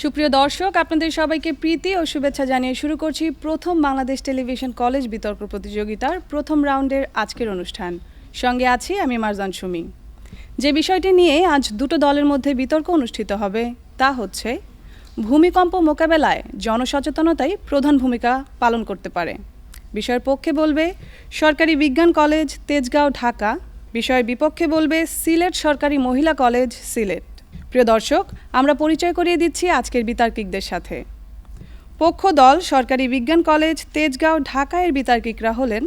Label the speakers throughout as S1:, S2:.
S1: সুপ্রিয় দর্শক, আপনাদের সবাইকে প্রীতি ও শুভেচ্ছা জানিয়ে শুরু করছি প্রথম বাংলাদেশ টেলিভিশন কলেজ বিতর্ক প্রতিযোগিতার প্রথম রাউন্ডের আজকের অনুষ্ঠান। সঙ্গে আছি আমি মারজান সুমি। যে বিষয়টি নিয়ে আজ দুটো দলের মধ্যে বিতর্ক অনুষ্ঠিত হবে তা হচ্ছে ভূমিকম্প মোকাবেলায় জনসচেতনতাই প্রধান ভূমিকা পালন করতে পারে। বিষয়ের পক্ষে বলবে সরকারি বিজ্ঞান কলেজ তেজগাঁও ঢাকা, বিষয়ের বিপক্ষে বলবে সিলেট সরকারি মহিলা কলেজ সিলেট। প্রিয় দর্শক, আমরা পরিচয় করিয়ে দিচ্ছি আজকের বিতার্কিকদের সাথে। পক্ষ দল সরকারি বিজ্ঞান কলেজ তেজগাঁও ঢাকা এর বিতার্কিকরা হলেন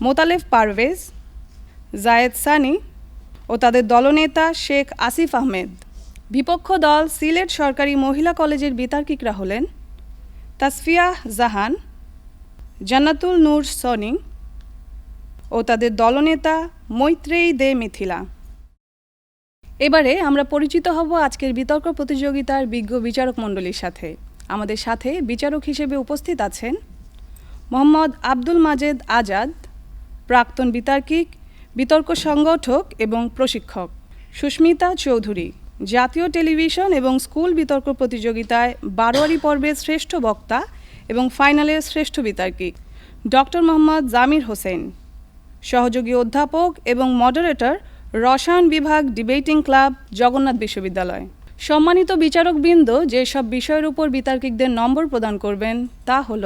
S1: মোতালেব পারভেজ, জায়েদ সানি ও তাদের দলনেতা শেখ আসিফ আহমেদ। বিপক্ষ দল সিলেট সরকারি মহিলা কলেজের বিতার্কিকরা হলেন তাসফিয়া জাহান, জান্নাতুল নূর সনি ও তাদের দলনেতা মৈত্রেয়ী দে মিথিলা। এবারে আমরা পরিচিত হব আজকের বিতর্ক প্রতিযোগিতার বিজ্ঞ বিচারক মণ্ডলীর সাথে। আমাদের সাথে বিচারক হিসেবে উপস্থিত আছেন মোহাম্মদ আব্দুল মাজেদ আজাদ, প্রাক্তন বিতার্কিক, বিতর্ক সংগঠক এবং প্রশিক্ষক; সুস্মিতা চৌধুরী, জাতীয় টেলিভিশন এবং স্কুল বিতর্ক প্রতিযোগিতায় বারোয়ারি পর্বের শ্রেষ্ঠ বক্তা এবং ফাইনালের শ্রেষ্ঠ বিতার্কিক; ডক্টর মোহাম্মদ জামির হোসেন, সহযোগী অধ্যাপক এবং মডারেটর, রসায়ন বিভাগ, ডিবেটিং ক্লাব, জগন্নাথ বিশ্ববিদ্যালয়। সম্মানিত বিচারকবৃন্দ যেসব বিষয়ের উপর বিতার্কিকদের নম্বর প্রদান করবেন তা হল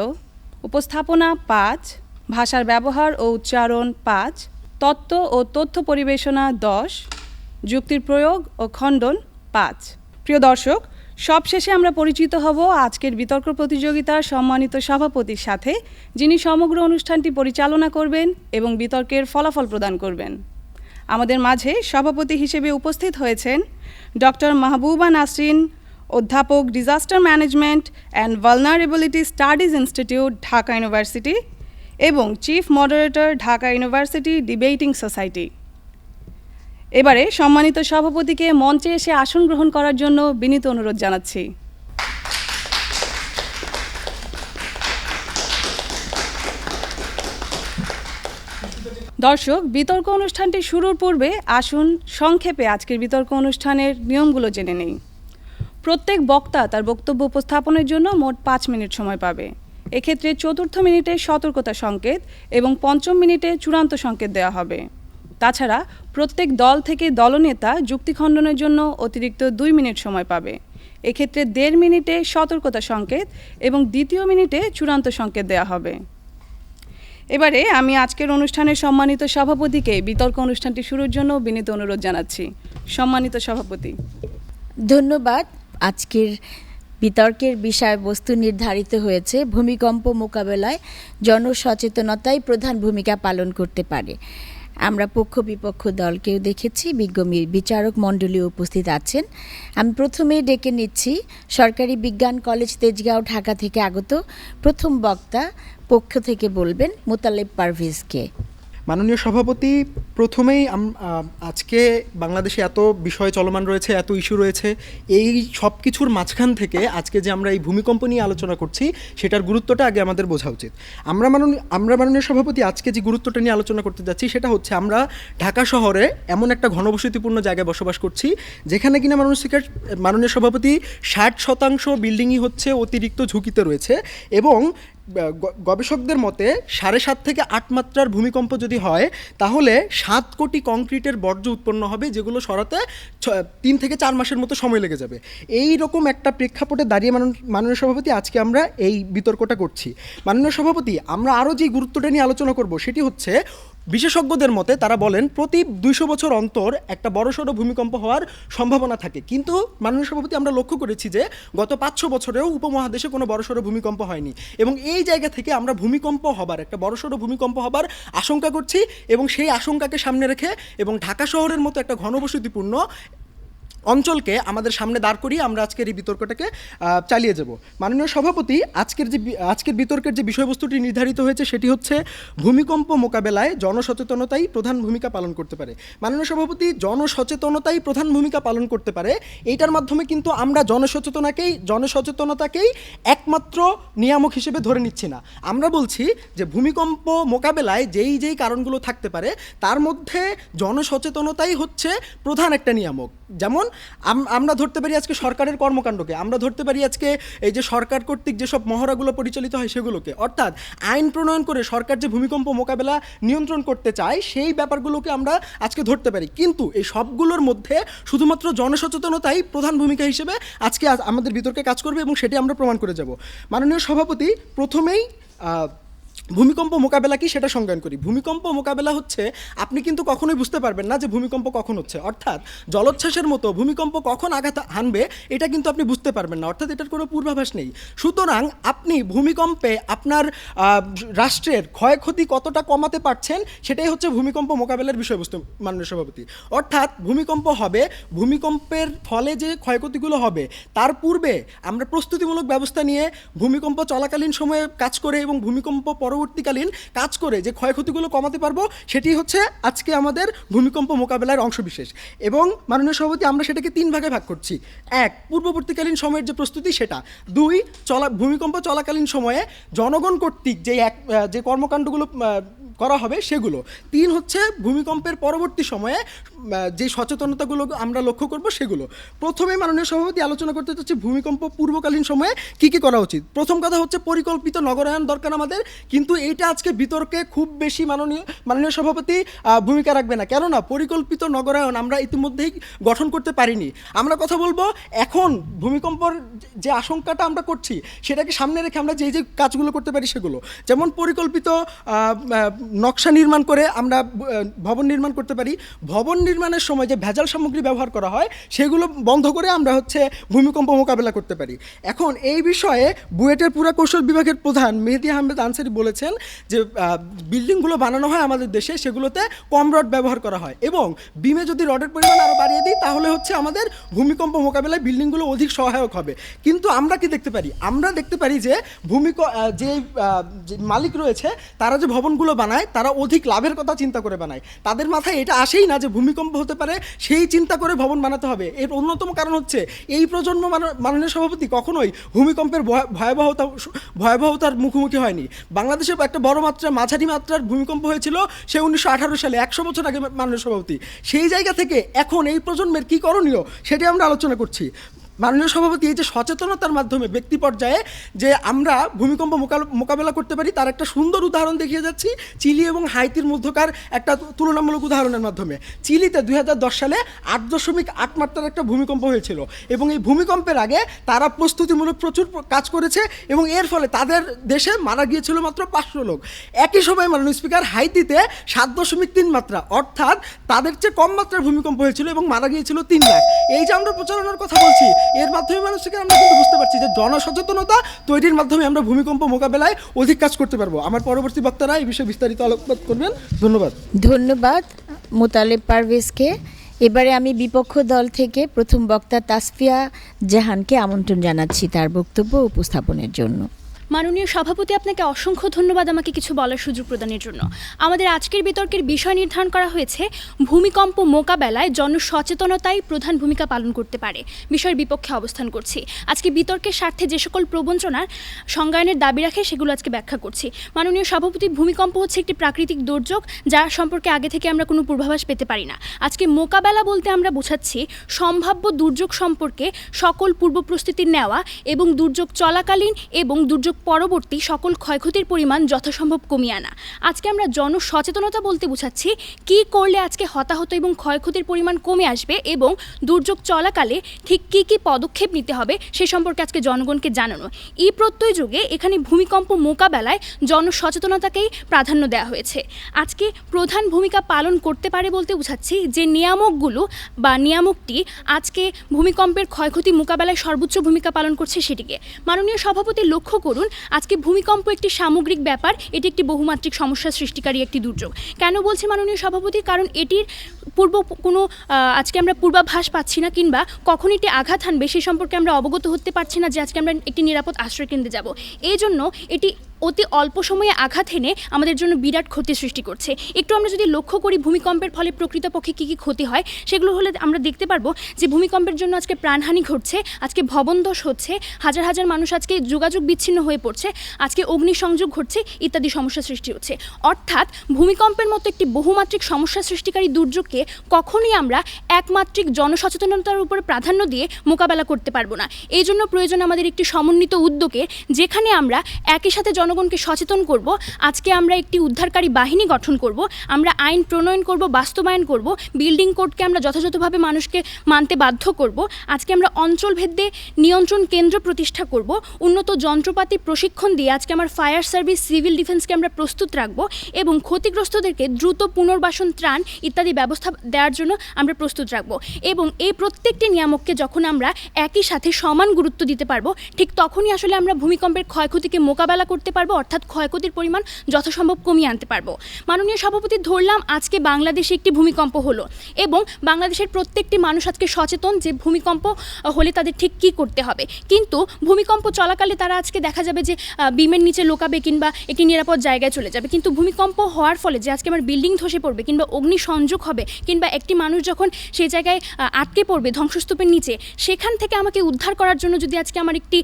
S1: উপস্থাপনা 5, ভাষার ব্যবহার ও উচ্চারণ 5, তত্ত্ব ও তথ্য পরিবেশনা 10, যুক্তির প্রয়োগ ও খণ্ডন 5। প্রিয় দর্শক, সবশেষে আমরা পরিচিত হব আজকের বিতর্ক প্রতিযোগিতার সম্মানিত সভাপতির সাথে, যিনি সমগ্র অনুষ্ঠানটি পরিচালনা করবেন এবং বিতর্কের ফলাফল প্রদান করবেন। আমাদের মাঝে সভাপতি হিসেবে উপস্থিত হয়েছেন ডক্টর মাহবুবা নাসরিন, অধ্যাপক, disaster management and vulnerability studies institute, Dhaka university এবং chief moderator, Dhaka university debating society. এবারে সম্মানিত সভাপতিকে মঞ্চে এসে আসন গ্রহণ করার জন্য বিনীত অনুরোধ জানাচ্ছি। দর্শক, বিতর্ক অনুষ্ঠানটি শুরুর পূর্বে আসুন সংক্ষেপে আজকের বিতর্ক অনুষ্ঠানের নিয়মগুলো জেনে নেই। প্রত্যেক বক্তা তার বক্তব্য উপস্থাপনের জন্য মোট 5 মিনিট সময় পাবে। এক্ষেত্রে চতুর্থ মিনিটে সতর্কতা সংকেত এবং পঞ্চম মিনিটে চূড়ান্ত সংকেত দেওয়া হবে। তাছাড়া প্রত্যেক দল থেকে দলনেতা যুক্তি খণ্ডনের জন্য অতিরিক্ত 2 মিনিট সময় পাবে। এক্ষেত্রে 1.5 মিনিটে সতর্কতা সংকেত এবং দ্বিতীয় মিনিটে চূড়ান্ত সংকেত দেওয়া হবে। এবারে আমি আজকের অনুষ্ঠানের সম্মানিত সভাপতিকে বিতর্ক অনুষ্ঠানটি শুরুর জন্য বিনীত অনুরোধ জানাচ্ছি। সম্মানিত সভাপতি।
S2: ধন্যবাদ। আজকের বিতর্কের বিষয়বস্তু নির্ধারিত হয়েছে ভূমিকম্প মোকাবেলায় জনসচেতনতাই প্রধান ভূমিকা পালন করতে পারে। আমরা পক্ষ বিপক্ষ দলকেও দেখেছি, বিজ্ঞ বিচারক মণ্ডলী উপস্থিত আছেন। আমি প্রথমেই ডেকে নিচ্ছি সরকারি বিজ্ঞান কলেজ তেজগাঁও ঢাকা থেকে আগত প্রথম বক্তা, পক্ষ থেকে বলবেন মোতালেব পারভেজকে।
S3: মাননীয় সভাপতি, প্রথমেই আজকে বাংলাদেশে এত বিষয় চলমান রয়েছে, এত ইস্যু রয়েছে, এই সব কিছুর মাঝখান থেকে আজকে যে আমরা এই ভূমিকম্প নিয়ে আলোচনা করছি সেটার গুরুত্বটা আগে আমাদের বোঝা উচিত। আমরা মাননীয় সভাপতি আজকে যে গুরুত্বটা নিয়ে আলোচনা করতে যাচ্ছি সেটা হচ্ছে আমরা ঢাকা শহরে এমন একটা ঘনবসতিপূর্ণ জায়গায় বসবাস করছি যেখানে কিনা মাননীয় সভাপতি 60% বিল্ডিংই হচ্ছে অতিরিক্ত ঝুঁকিতে রয়েছে এবং গবেষকদের মতে 7.5 থেকে 8 মাত্রার ভূমিকম্প যদি হয় তাহলে 7 কোটি কংক্রিটের বর্জ্য উৎপন্ন হবে, যেগুলো সরাতে 3 থেকে 4 মাসের মতো সময় লেগে যাবে। এই রকম একটা প্রেক্ষাপটে দাঁড়িয়ে মাননীয় সভাপতি আজকে আমরা এই বিতর্কটা করছি। মাননীয় সভাপতি, আমরা আরও যে গুরুত্বটা নিয়ে আলোচনা করব সেটি হচ্ছে বিশেষজ্ঞদের মতে তারা বলেন প্রতি 200 বছর অন্তর একটা বড়সড় ভূমিকম্প হওয়ার সম্ভাবনা থাকে, কিন্তু মাননীয় সভাপতি আমরা লক্ষ্য করেছি যে গত 500 বছরেও উপমহাদেশে কোনো বড়সড় ভূমিকম্প হয়নি এবং এই জায়গা থেকে আমরা একটা বড়সড় ভূমিকম্প হবার আশঙ্কা করছি এবং সেই আশঙ্কাকে সামনে রেখে এবং ঢাকা শহরের মতো একটা ঘনবসতিপূর্ণ অঞ্চলকে আমাদের সামনে দাঁড় করিয়ে আমরা আজকের এই বিতর্কটাকে চালিয়ে যাব। মাননীয় সভাপতি, আজকের বিতর্কের যে বিষয়বস্তুটি নির্ধারিত হয়েছে সেটি হচ্ছে ভূমিকম্প মোকাবেলায় জনসচেতনতাই প্রধান ভূমিকা পালন করতে পারে। মাননীয় সভাপতি, জনসচেতনতাই প্রধান ভূমিকা পালন করতে পারে, এইটার মাধ্যমে কিন্তু আমরা জনসচেতনতাকেই একমাত্র নিয়ামক হিসেবে ধরে নিচ্ছি না। আমরা বলছি যে ভূমিকম্প মোকাবেলায় যেই কারণগুলো থাকতে পারে তার মধ্যে জনসচেতনতাই হচ্ছে প্রধান একটা নিয়ামক। যেমন আমরা ধরতে পারি আজকে সরকারের কর্মকাণ্ডকে, আমরা ধরতে পারি আজকে এই যে সরকার কর্তৃক যেসব মহড়াগুলো পরিচালিত হয় সেগুলোকে, অর্থাৎ আইন প্রণয়ন করে সরকার যে ভূমিকম্প মোকাবেলা নিয়ন্ত্রণ করতে চায় সেই ব্যাপারগুলোকে আমরা আজকে ধরতে পারি। কিন্তু এই সবগুলোর মধ্যে শুধুমাত্র জনসচেতনতাই প্রধান ভূমিকা হিসেবে আজকে আমাদের বিতর্কে কাজ করবে এবং সেটি আমরা প্রমাণ করে যাব। মাননীয় সভাপতি, প্রথমেই ভূমিকম্প মোকাবেলা কি সেটা সংজ্ঞায়ন করি। ভূমিকম্প মোকাবেলা হচ্ছে, আপনি কিন্তু কখনোই বুঝতে পারবেন না যে ভূমিকম্প কখন হচ্ছে, অর্থাৎ জলোচ্ছ্বাসের মতো ভূমিকম্প কখন আঘাত হানবে এটা কিন্তু আপনি বুঝতে পারবেন না, অর্থাৎ এটার কোনো পূর্বাভাস নেই। সুতরাং আপনি ভূমিকম্পে আপনার রাষ্ট্রের ক্ষয়ক্ষতি কতটা কমাতে পারছেন সেটাই হচ্ছে ভূমিকম্প মোকাবেলার বিষয়বস্তু মাননীয় সভাপতি। অর্থাৎ ভূমিকম্প হবে, ভূমিকম্পের ফলে যে ক্ষয়ক্ষতিগুলো হবে তার পূর্বে আমরা প্রস্তুতিমূলক ব্যবস্থা নিয়ে ভূমিকম্প চলাকালীন সময়ে কাজ করে এবং ভূমিকম্প পরবর্তীকালীন কাজ করে যে ক্ষয়ক্ষতিগুলো কমাতে পারবো সেটি হচ্ছে আজকে আমাদের ভূমিকম্প মোকাবেলার অংশবিশেষ। এবং মাননীয় সভাপতি, আমরা সেটাকে 3 ভাগে ভাগ করছি। 1, পূর্ববর্তীকালীন সময়ের যে প্রস্তুতি সেটা। 2, ভূমিকম্প চলাকালীন সময়ে জনগণ কর্তৃক যে কর্মকাণ্ডগুলো করা হবে সেগুলো। 3 হচ্ছে ভূমিকম্পের পরবর্তী সময়ে যে সচেতনতাগুলো আমরা লক্ষ্য করব সেগুলো। প্রথমে মাননীয় সভাপতি আলোচনা করতে চাচ্ছি ভূমিকম্প পূর্বকালীন সময়ে কী কী করা উচিত। প্রথম কথা হচ্ছে পরিকল্পিত নগরায়ন দরকার আমাদের, কিন্তু এইটা আজকে বিতর্কে খুব বেশি মাননীয় সভাপতি ভূমিকা রাখবে না, কেননা পরিকল্পিত নগরায়ন আমরা ইতিমধ্যেই গঠন করতে পারিনি। আমরা কথা বলবো এখন ভূমিকম্পর যে আশঙ্কাটা আমরা করছি সেটাকে সামনে রেখে আমরা যে কাজগুলো করতে পারি সেগুলো, যেমন পরিকল্পিত নকশা নির্মাণ করে আমরা ভবন নির্মাণ করতে পারি। ভবন নির্মাণের সময় যে ভেজাল সামগ্রী ব্যবহার করা হয় সেগুলো বন্ধ করে আমরা হচ্ছে ভূমিকম্প মোকাবেলা করতে পারি। এখন এই বিষয়ে বুয়েটের পুরাকৌশল বিভাগের প্রধান মেহেদী আহমেদ আনসারী বলেছেন যে বিল্ডিংগুলো বানানো হয় আমাদের দেশে, সেগুলোতে কম রড ব্যবহার করা হয় এবং বিমে যদি রডের পরিমাণ আরও বাড়িয়ে দিই তাহলে হচ্ছে আমাদের ভূমিকম্প মোকাবেলায় বিল্ডিংগুলো অধিক সহায়ক হবে। কিন্তু আমরা কি দেখতে পারি? আমরা দেখতে পারি যে যে মালিক রয়েছে তারা যে ভবনগুলো বানায় তারা অধিক লাভের কথা চিন্তা করে বানায়, তাদের মাথায় এটা আসেই না যে ভূমিকম্প হতে পারে সেই চিন্তা করে ভবন বানাতে হবে। এর অন্যতম কারণ হচ্ছে এই প্রজন্ম মাননীয় সভাপতি কখনোই ভূমিকম্পের ভয়াবহতার মুখোমুখি হয়নি। বাংলাদেশে একটা বড় মাঝারি মাত্রার ভূমিকম্প হয়েছিল সে 1918 সালে, 100 বছর আগে মাননীয় সভাপতি। সেই জায়গা থেকে এখন এই প্রজন্মের কী করণীয় সেটি আমরা আলোচনা করছি। মাননীয় সভাপতি, এই যে সচেতনতার মাধ্যমে ব্যক্তি পর্যায়ে যে আমরা ভূমিকম্প মোকাবেলা করতে পারি তার একটা সুন্দর উদাহরণ দেখিয়ে যাচ্ছি চিলি এবং হাইতির মধ্যকার একটা তুলনামূলক উদাহরণের মাধ্যমে। চিলিতে 2010 সালে 8.8 মাত্রার একটা ভূমিকম্প হয়েছিল এবং এই ভূমিকম্পের আগে তারা প্রস্তুতিমূলক প্রচুর কাজ করেছে এবং এর ফলে তাদের দেশে মারা গিয়েছিল মাত্র 500 লোক। একই সময় মাননীয় স্পিকার হাইতিতে 7.3 মাত্রা, অর্থাৎ তাদের চেয়ে কম মাত্রার ভূমিকম্প হয়েছিল এবং মারা গিয়েছিল 3 লাখ। এই যে আমরা প্রচারণার কথা বলছি এর মাধ্যমে মানুষকে আমরা কিন্তু বুঝতে পারছি যে জনসচেতনতা তৈরির মাধ্যমে আমরা ভূমিকম্প মোকাবেলায় অধিক কাজ করতে পারবো। আমার পরবর্তী বক্তারা এই বিষয়ে বিস্তারিত আলোকপাত করবেন।
S2: ধন্যবাদ মোতালেব পারভেজকে। এবারে আমি বিপক্ষ দল থেকে প্রথম বক্তা তাসফিয়া জাহানকে আমন্ত্রণ জানাচ্ছি তার বক্তব্য উপস্থাপনের জন্য।
S4: মাননীয় সভাপতি, আপনাকে অসংখ্য ধন্যবাদ আমাকে কিছু বলার সুযোগ প্রদানের জন্য। আমাদের আজকের বিতর্কের বিষয় নির্ধারণ করা হয়েছে ভূমিকম্প মোকাবেলায় জনসচেতনতাই প্রধান ভূমিকা পালন করতে পারে, বিষয়ের বিপক্ষে অবস্থান করছি। আজকে বিতর্কের স্বার্থে যে সকল প্রবঞ্চনার সংজ্ঞায়নের দাবি রাখে সেগুলো আজকে ব্যাখ্যা করছি। মাননীয় সভাপতি, ভূমিকম্প হচ্ছে একটি প্রাকৃতিক দুর্যোগ যা সম্পর্কে আগে থেকে আমরা কোনো পূর্বাভাস পেতে পারি না। আজকে মোকাবেলা বলতে আমরা বোঝাচ্ছি সম্ভাব্য দুর্যোগ সম্পর্কে সকল পূর্ব প্রস্তুতি নেওয়া এবং দুর্যোগ চলাকালীন এবং দুর্যোগ পরবর্তী সকল ক্ষয়ক্ষতির পরিমাণ যথাসম্ভব কমিয়ে আনা। আজকে আমরা জনসচেতনতা বলতে বোঝাচ্ছি কী করলে আজকে হতাহত এবং ক্ষয়ক্ষতির পরিমাণ কমে আসবে এবং দুর্যোগ চলাকালে ঠিক কী কী পদক্ষেপ নিতে হবে সে সম্পর্কে আজকে জনগণকে জানানো। এই প্রত্যয় যুগে এখানে ভূমিকম্প মোকাবেলায় জনসচেতনতাকেই প্রাধান্য দেওয়া হয়েছে। আজকে প্রধান ভূমিকা পালন করতে পারে বলতে বোঝাচ্ছি যে নিয়ামকগুলো বা নিয়ামকটি আজকে ভূমিকম্পের ক্ষয়ক্ষতি মোকাবেলায় সর্বোচ্চ ভূমিকা পালন করছে সেটিকে। মাননীয় সভাপতি, লক্ষ্য করুন আজকে ভূমিকম্প একটি সামগ্রিক ব্যাপার, এটি একটি বহুমাত্রিক সমস্যা সৃষ্টিকারী একটি দুর্যোগ। কেন বলছি মাননীয় সভাপতি? কারণ এটির আজকে আমরা পূর্বাভাস পাচ্ছি না কিংবা কখন এটি আঘাত হানবে সে সম্পর্কে আমরা অবগত হতে পারছি না যে আজকে আমরা একটি নিরাপদ আশ্রয়কেন্দ্রে যাব। এই জন্য এটি অতি অল্প সময়ে আঘাত হেনে আমাদের জন্য বিরাট ক্ষতি সৃষ্টি করছে। একটু আমরা যদি লক্ষ্য করি ভূমিকম্পের ফলে প্রকৃতপক্ষে কী কী ক্ষতি হয়, সেগুলো হলে আমরা দেখতে পারবো যে ভূমিকম্পের জন্য আজকে প্রাণহানি ঘটছে, আজকে ভবনধস হচ্ছে, হাজার হাজার মানুষ আজকে যোগাযোগ বিচ্ছিন্ন হয়ে পড়ছে, আজকে অগ্নিসংযোগ ঘটছে, ইত্যাদি সমস্যা সৃষ্টি হচ্ছে। অর্থাৎ ভূমিকম্পের মতো একটি বহুমাত্রিক সমস্যা সৃষ্টিকারী দুর্যোগকে কখনোই আমরা একমাত্রিক জনসচেতনতার উপরে প্রাধান্য দিয়ে মোকাবেলা করতে পারবো না। এই জন্য প্রয়োজন আমাদের একটি সমন্বিত উদ্যোগে, যেখানে আমরা একই সাথে জনগণকে সচেতন করব। আজকে আমরা একটি উদ্ধারকারী বাহিনী গঠন করব, আমরা আইন প্রণয়ন করব, বাস্তবায়ন করব, বিল্ডিং কোডকে আমরা যথাযথভাবে মানুষকে মানতে বাধ্য করব। আজকে আমরা অঞ্চলভেদে নিয়ন্ত্রণ কেন্দ্র প্রতিষ্ঠা করব, উন্নত যন্ত্রপাতি প্রশিক্ষণ দিয়ে আজকে আমার ফায়ার সার্ভিস, সিভিল ডিফেন্সকে আমরা প্রস্তুত রাখবো এবং ক্ষতিগ্রস্তদেরকে দ্রুত পুনর্বাসন, ত্রাণ ইত্যাদি ব্যবস্থা দেওয়ার জন্য আমরা প্রস্তুত রাখবো। এবং এই প্রত্যেকটি নিয়ামককে যখন আমরা একই সাথে সমান গুরুত্ব দিতে পারবো, ঠিক তখনই আসলে আমরা ভূমিকম্পের ক্ষয়ক্ষতিকে মোকাবেলা করতে পারবো, অর্থাৎ ক্ষয়ক্ষতির পরিমাণ যথাসম্ভব কমিয়ে আনতে পারবো। মাননীয় সভাপতি, ধরলাম আজকে বাংলাদেশে একটি ভূমিকম্প হলো এবং বাংলাদেশের প্রত্যেকটি মানুষ আজকে সচেতন যে ভূমিকম্প হলে তাদের ঠিক কী করতে হবে, কিন্তু ভূমিকম্প চলাকালে তারা আজকে দেখা যাবে যে বিমের নিচে লুকাবে কিংবা একটি নিরাপদ জায়গায় চলে যাবে। কিন্তু ভূমিকম্প হওয়ার ফলে যে আজকে আমার বিল্ডিং ধসে পড়বে কিংবা অগ্নিসংযোগ হবে কিংবা একটি মানুষ যখন সেই জায়গায় আটকে পড়বে ধ্বংসস্তূপের নিচে, সেখান থেকে আমাকে উদ্ধার করার জন্য যদি আজকে আমার একটি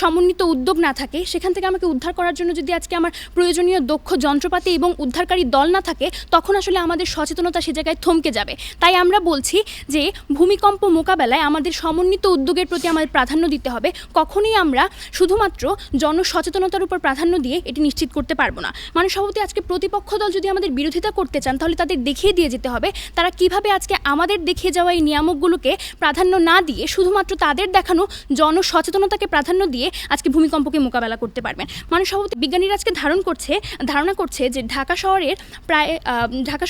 S4: সমন্বিত উদ্যোগ না থাকে, সেখান থেকে আমাকে উদ্ধার করার জন্য যদি আজকে আমার প্রয়োজনীয় দক্ষ যন্ত্রপাতি এবং উদ্ধারকারী দল না থাকে, তখন আসলে আমাদের সচেতনতা সে জায়গায় থমকে যাবে। তাই আমরা বলছি যে ভূমিকম্প মোকাবেলায় আমাদের সমন্বিত উদ্যোগের প্রতি আমাদের প্রাধান্য দিতে হবে। কখনোই আমরা শুধুমাত্র জনসচেতনতার উপর প্রাধান্য দিয়ে এটি নিশ্চিত করতে পারবো না। মাননীয় সভাপতি, আজকে প্রতিপক্ষ দল যদি আমাদের বিরোধিতা করতে চান, তাহলে তাদের দেখিয়ে দিয়ে যেতে হবে তারা কিভাবে আজকে আমাদের দেখিয়ে যাওয়া এই নিয়ামকগুলোকে প্রাধান্য না দিয়ে শুধুমাত্র তাদের দেখানো জনসচেতনতাকে প্রাধান্য দিয়ে আজকে ভূমিকম্পকে মোকাবেলা করতে পারবেন। মাননীয় সভাপতি, বিজ্ঞানীরা আজকে ধারণা করছে যে ঢাকা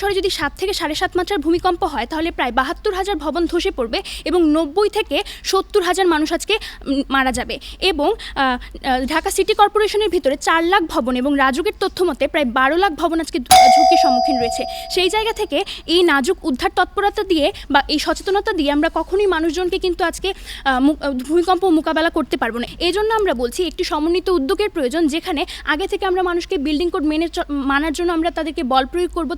S4: শহরে যদি 7 থেকে 7.5 মাত্রার ভূমিকম্প হয়, তাহলে প্রায় 72,000 ভবন ধসে পড়বে এবং 90 থেকে 70,000 মানুষ আজকে মারা যাবে। এবং ঢাকা সিটি কর্পোরেশনের ভিতরে 4 লাখ ভবন এবং রাজুকের তথ্য মতে প্রায় 12 লাখ ভবন আজকে ঝুঁকির সম্মুখীন রয়েছে। সেই জায়গা থেকে এই নাজুক উদ্ধার তৎপরতা দিয়ে বা এই সচেতনতা দিয়ে আমরা কখনোই মানুষজনকে কিন্তু আজকে ভূমিকম্প মোকাবেলা করতে পারবো না। এই জন্য আমরা বলছি একটি সমন্বিত উদ্যোগের প্রয়োজন, যেখানে আগে থেকে আমরা মানুষকে বিল্ডিং কোড মানার জন্য আমরা তাদেরকে বল প্রয়োগ করবো,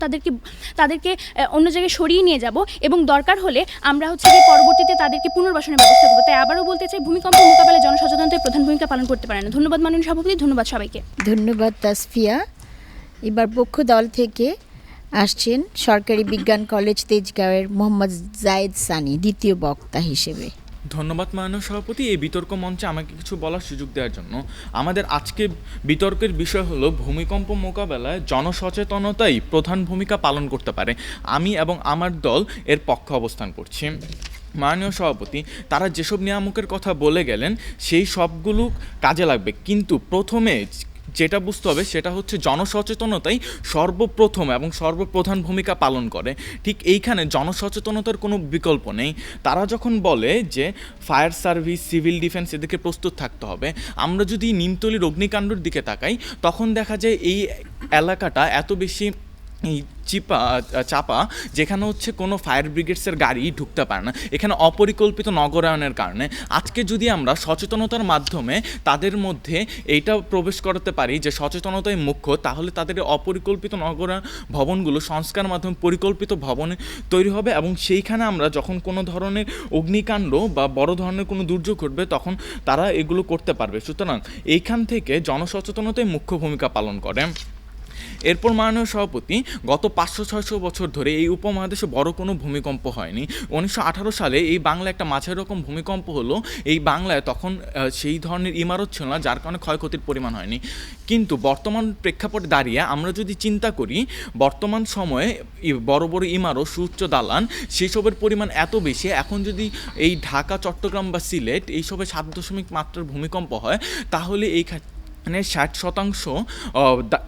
S4: তাদেরকে অন্য জায়গায় সরিয়ে নিয়ে যাব এবং দরকার হলে আমরা পরবর্তীতে তাদেরকে পুনর্বাসনের ব্যবস্থা করবো। তাই আবারও বলতে চাই, ভূমিকম্প মোকাবেলায় জনসচেতনতায় প্রধান ভূমিকা পালন করতে পারে না। ধন্যবাদ মাননীয় সভাপতি, ধন্যবাদ সবাইকে।
S2: ধন্যবাদ তাসফিয়া। এবার পক্ষ দল থেকে আসছেন সরকারি বিজ্ঞান কলেজ তেজগাঁওয়ের মোহাম্মদ জায়েদ সানি দ্বিতীয় বক্তা হিসেবে।
S5: ধন্যবাদ মাননীয় সভাপতি, এই বিতর্ক মঞ্চে আমাকে কিছু বলার সুযোগ দেওয়ার জন্য। আমাদের আজকে বিতর্কের বিষয় হলো ভূমিকম্প মোকাবেলায় জনসচেতনতাই প্রধান ভূমিকা পালন করতে পারে। আমি এবং আমার দল এর পক্ষে অবস্থান করছি। মাননীয় সভাপতি, তারা যেসব নিয়ামকের কথা বলে গেলেন সেই সবগুলো কাজে লাগবে, কিন্তু প্রথমে যেটা বুঝতে হবে সেটা হচ্ছে জনসচেতনতাই সর্বপ্রথম এবং সর্বপ্রধান ভূমিকা পালন করে। ঠিক এইখানে জনসচেতনতার কোনো বিকল্প নেই। তারা যখন বলে যে ফায়ার সার্ভিস, সিভিল ডিফেন্স এদেরকে প্রস্তুত থাকতে হবে, আমরা যদি নিমতলির অগ্নিকাণ্ডের দিকে তাকাই, তখন দেখা যায় এই এলাকাটা এত বেশি এই চাপা, যেখানে হচ্ছে কোনো ফায়ার ব্রিগেডসের গাড়ি ঢুকতে পারে না। এখানে অপরিকল্পিত নগরায়নের কারণে আজকে যদি আমরা সচেতনতার মাধ্যমে তাদের মধ্যে এইটা প্রবেশ করাতে পারি যে সচেতনতাই মুখ্য, তাহলে তাদের অপরিকল্পিত নগরায়ন ভবনগুলো সংস্কার মাধ্যমে পরিকল্পিত ভবনে তৈরি হবে এবং সেইখানে আমরা যখন কোনো ধরনের অগ্নিকাণ্ড বা বড় ধরনের কোনো দুর্যোগ ঘটবে, তখন তারা এগুলো করতে পারবে। সুতরাং এইখান থেকে জনসচেতনতাই মুখ্য ভূমিকা পালন করে। এরপর মাননীয় সভাপতি, গত 500-600 বছর ধরে এই উপমহাদেশে বড় কোনো ভূমিকম্প হয়নি। 1918 সালে এই বাংলায় একটা মাঝারি রকম ভূমিকম্প হলো। এই বাংলায় তখন সেই ধরনের ইমারত ছিল না, যার কারণে ক্ষয়ক্ষতির পরিমাণ হয়নি। কিন্তু বর্তমান প্রেক্ষাপটে দাঁড়িয়ে আমরা যদি চিন্তা করি, বর্তমান সময়ে বড় বড় ইমারত, সুউচ্চ দালান, সেসবের পরিমাণ এত বেশি, এখন যদি এই ঢাকা, চট্টগ্রাম বা সিলেট এইসবে 7 মাত্রার ভূমিকম্প হয়, তাহলে এই 60%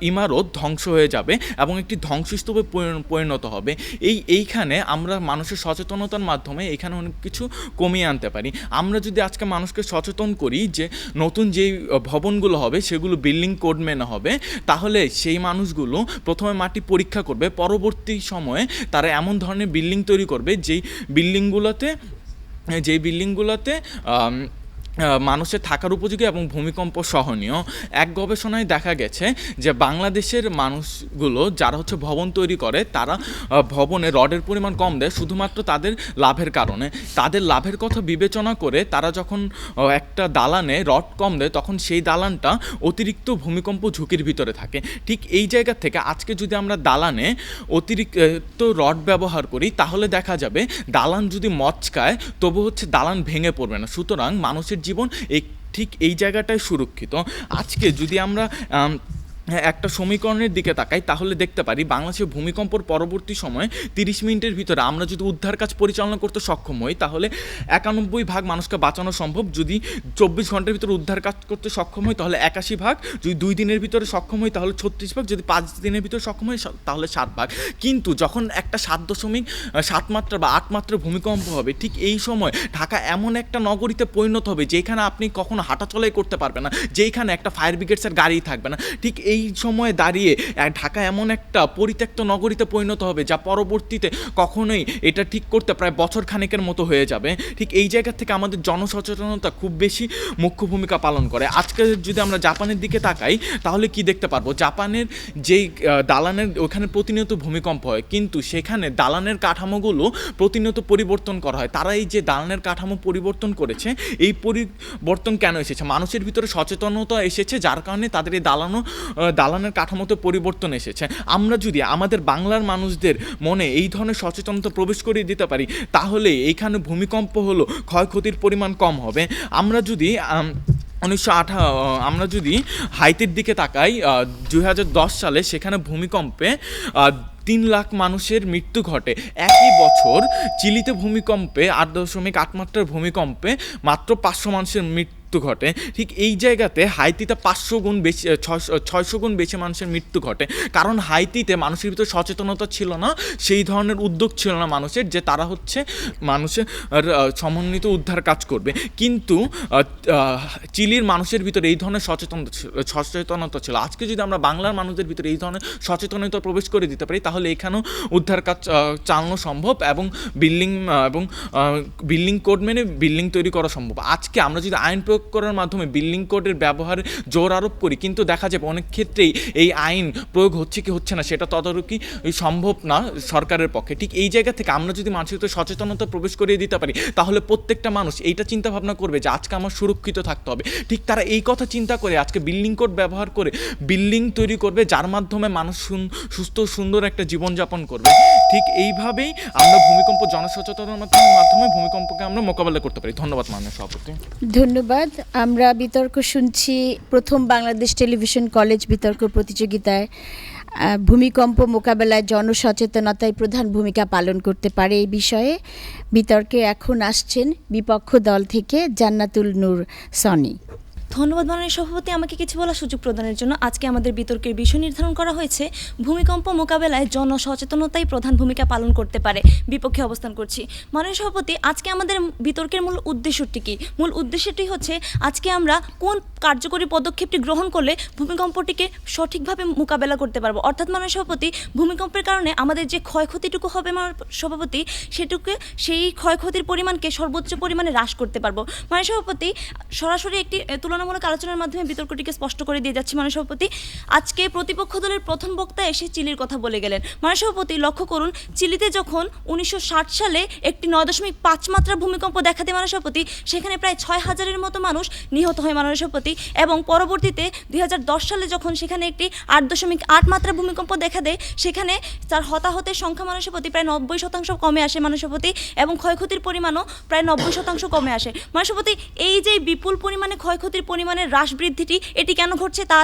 S5: ইমারত ধ্বংস হয়ে যাবে এবং একটি ধ্বংসস্তূপে পরিণত হবে। এইখানে আমরা মানুষের সচেতনতার মাধ্যমে এখানে অনেক কিছু কমিয়ে আনতে পারি। আমরা যদি আজকে মানুষকে সচেতন করি যে নতুন যেই ভবনগুলো হবে সেগুলো বিল্ডিং কোড মেনে হবে, তাহলে সেই মানুষগুলো প্রথমে মাটি পরীক্ষা করবে, পরবর্তী সময়ে তারা এমন ধরনের বিল্ডিং তৈরি করবে যেই বিল্ডিংগুলোতে মানুষের থাকার উপযোগী এবং ভূমিকম্প সহনীয়। এক গবেষণায় দেখা গেছে যে বাংলাদেশের মানুষগুলো যারা হচ্ছে ভবন তৈরি করে তারা ভবনে রডের পরিমাণ কম দেয় শুধুমাত্র তাদের লাভের কারণে। তাদের লাভের কথা বিবেচনা করে তারা যখন একটা দালানে রড কম দেয় তখন সেই দালানটা অতিরিক্ত ভূমিকম্প ঝুঁকির ভিতরে থাকে। ঠিক এই জায়গা থেকে আজকে যদি আমরা দালানে অতিরিক্ত রড ব্যবহার করি তাহলে দেখা যাবে দালান যদি মচকায় তবু হচ্ছে দালান ভেঙে পড়বে না। সুতরাং মানুষের জীবন ঠিক এই জায়গাটায় সুরক্ষিত। আজকে যদি আমরা একটা সমীকরণের দিকে তাকাই তাহলে দেখতে পারি বাংলাদেশের ভূমিকম্পর পরবর্তী সময়ে 30 মিনিটের ভিতরে আমরা যদি উদ্ধার কাজ পরিচালনা করতে সক্ষম হই তাহলে 91% মানুষকে বাঁচানো সম্ভব। যদি 24 ঘন্টার ভিতরে উদ্ধার কাজ করতে সক্ষম হই তাহলে 81%, যদি 2 দিনের ভিতরে সক্ষম হই তাহলে 36%, যদি 5 দিনের ভিতরে সক্ষম হই তাহলে 7%। কিন্তু যখন একটা 7.7 মাত্রা বা 8 মাত্রার ভূমিকম্প হবে ঠিক এই সময় ঢাকা এমন একটা নগরীতে পরিণত হবে যেখানে আপনি কখনো হাঁটাচলাই করতে পারবেন না, যেখানে একটা ফায়ার ব্রিগেডসের গাড়ি থাকবে না। ঠিক এই সময়ে দাঁড়িয়ে ঢাকা এমন একটা পরিত্যক্ত নগরীতে পরিণত হবে যা পরবর্তীতে কখনোই এটা ঠিক করতে প্রায় বছর খানেকের মতো হয়ে যাবে। ঠিক এই জায়গা থেকে আমাদের জনসচেতনতা খুব বেশি মুখ্য ভূমিকা পালন করে। আজকে যদি আমরা জাপানের দিকে তাকাই তাহলে কি দেখতে পারবো, জাপানের যেই দালানের ওখানে প্রতিনিয়ত ভূমিকম্প হয় কিন্তু সেখানে দালানের কাঠামোগুলো প্রতিনিয়ত পরিবর্তন করা হয়। তারা এই যে দালানের কাঠামো পরিবর্তন করেছে এই পরিবর্তন কেন এসেছে, মানুষের ভিতরে সচেতনতা এসেছে যার কারণে তাদের এই দালানের কাঠামোতে পরিবর্তন এসেছে। আমরা যদি আমাদের বাংলার মানুষদের মনে এই ধরনের সচেতনতা প্রবেশ করিয়ে দিতে পারি তাহলে এইখানে ভূমিকম্প হলো ক্ষয়ক্ষতির পরিমাণ কম হবে। আমরা যদি আমরা যদি হাইতির দিকে তাকাই 2010 সালে সেখানে ভূমিকম্পে 3 লাখ মানুষের মৃত্যু ঘটে। একই বছর চিলিতে ভূমিকম্পে 8.8 মাত্রার ভূমিকম্পে মাত্র 500 মানুষের মৃত্যু ঘটে। ঠিক এই জায়গাতে হাইতিতে 500 গুণ বেশি 600 গুণ বেশি মানুষের মৃত্যু ঘটে, কারণ হাইতিতে মানুষের ভিতরে সচেতনতা ছিল না, সেই ধরনের উদ্যোগ ছিল না মানুষের যে তারা হচ্ছে মানুষের সমন্বিত উদ্ধার কাজ করবে। কিন্তু চিলির মানুষের ভিতরে এই ধরনের সচেতনতা ছিল। আজকে যদি আমরা বাংলার মানুষদের ভিতরে এই ধরনের সচেতনতা প্রবেশ করে দিতে পারি তাহলে এখানেও উদ্ধার কাজ চালানো সম্ভব এবং বিল্ডিং কোড মেনে বিল্ডিং তৈরি করা সম্ভব। আজকে আমরা যদি আইন প্রয়োগ করার মাধ্যমে বিল্ডিং কোডের ব্যবহারে জোর আরোপ করি কিন্তু দেখা যাবে অনেক ক্ষেত্রেই এই আইন প্রয়োগ হচ্ছে কি হচ্ছে না সেটা তদারকি সম্ভব না সরকারের পক্ষে। ঠিক এই জায়গা থেকে আমরা যদি মানুষের ভিতরে সচেতনতা প্রবেশ করিয়ে দিতে পারি তাহলে প্রত্যেকটা মানুষ এইটা চিন্তা ভাবনা করবে যে আজকে আমার সুরক্ষিত থাকতে হবে। ঠিক তারা এই কথা চিন্তা করে আজকে বিল্ডিং কোড ব্যবহার করে বিল্ডিং তৈরি করবে যার মাধ্যমে মানুষ সুস্থ সুন্দর একটা জীবনযাপন করবে। ঠিক এইভাবেই আমরা ভূমিকম্প জনসচেতনতার মাধ্যমে ভূমিকম্পকে আমরা মোকাবেলা করতে পারি। ধন্যবাদ মাননীয় সভাপতি।
S2: ধন্যবাদ। আমরা বিতর্ক শুনছি প্রথম বাংলাদেশ টেলিভিশন কলেজ বিতর্ক প্রতিযোগিতায় ভূমিকম্প মোকাবেলায় জনসচেতনতায় প্রধান ভূমিকা পালন করতে পারে এই বিষয়ে বিতর্কে এখন আসছেন বিপক্ষ দল থেকে জান্নাতুল নূর সনি।
S6: ধন্যবাদ মাননীয় সভাপতি, আমাকে কিছু বলার সুযোগ প্রদানের জন্য। আজকে আমাদের বিতর্কের বিষয় নির্ধারণ করা হয়েছে ভূমিকম্প মোকাবেলায় জনসচেতনতাই প্রধান ভূমিকা পালন করতে পারে। বিপক্ষে অবস্থান করছি। মাননীয় সভাপতি, আজকে আমাদের বিতর্কের মূল উদ্দেশ্যটি কি? মূল উদ্দেশ্যটি হচ্ছে আজকে আমরা কোন কার্যকরী পদক্ষেপটি গ্রহণ করলে ভূমিকম্পটিকে সঠিকভাবে মোকাবেলা করতে পারবো। অর্থাৎ মাননীয় সভাপতি, ভূমিকম্পের কারণে আমাদের যে ক্ষয়ক্ষতিটুকু হবে মাননীয় সভাপতি সেই ক্ষয়ক্ষতির পরিমাণকে সর্বোচ্চ পরিমাণে হ্রাস করতে পারবো। মাননীয় সভাপতি, সরাসরি একটি তুলনামূলক আলোচনার মাধ্যমে বিতর্কটিকে স্পষ্ট করে দিয়ে যাচ্ছি। মাননীয় সভাপতি, আজকে প্রতিপক্ষ দলের প্রথম বক্তা এসে চিলির কথা বলে গেলেন। মাননীয় সভাপতি, লক্ষ্য করুন চিলিতে যখন 1960 সালে একটি 9.5 মাত্রার ভূমিকম্প দেখা দেয় মাননীয় সভাপতি, সেখানে প্রায় 6000-এর মতো মানুষ নিহত হয় মাননীয় সভাপতি, এবং পরবর্তীতে 2010 সালে যখন সেখানে একটি 8.8 মাত্রার ভূমিকম্প দেখা দেয় সেখানে তার হতাহতের সংখ্যা মাননীয় সভাপতি প্রায় 90% কমে আসে মাননীয় সভাপতি, এবং ক্ষয়ক্ষতির পরিমাণও প্রায় 90% কমে আসে। মাননীয় সভাপতি, এই যে বিপুল পরিমাণে ক্ষয়ক্ষতির পরিমাণের হ্রাস বৃদ্ধিটি এটি কেন ঘটছে তা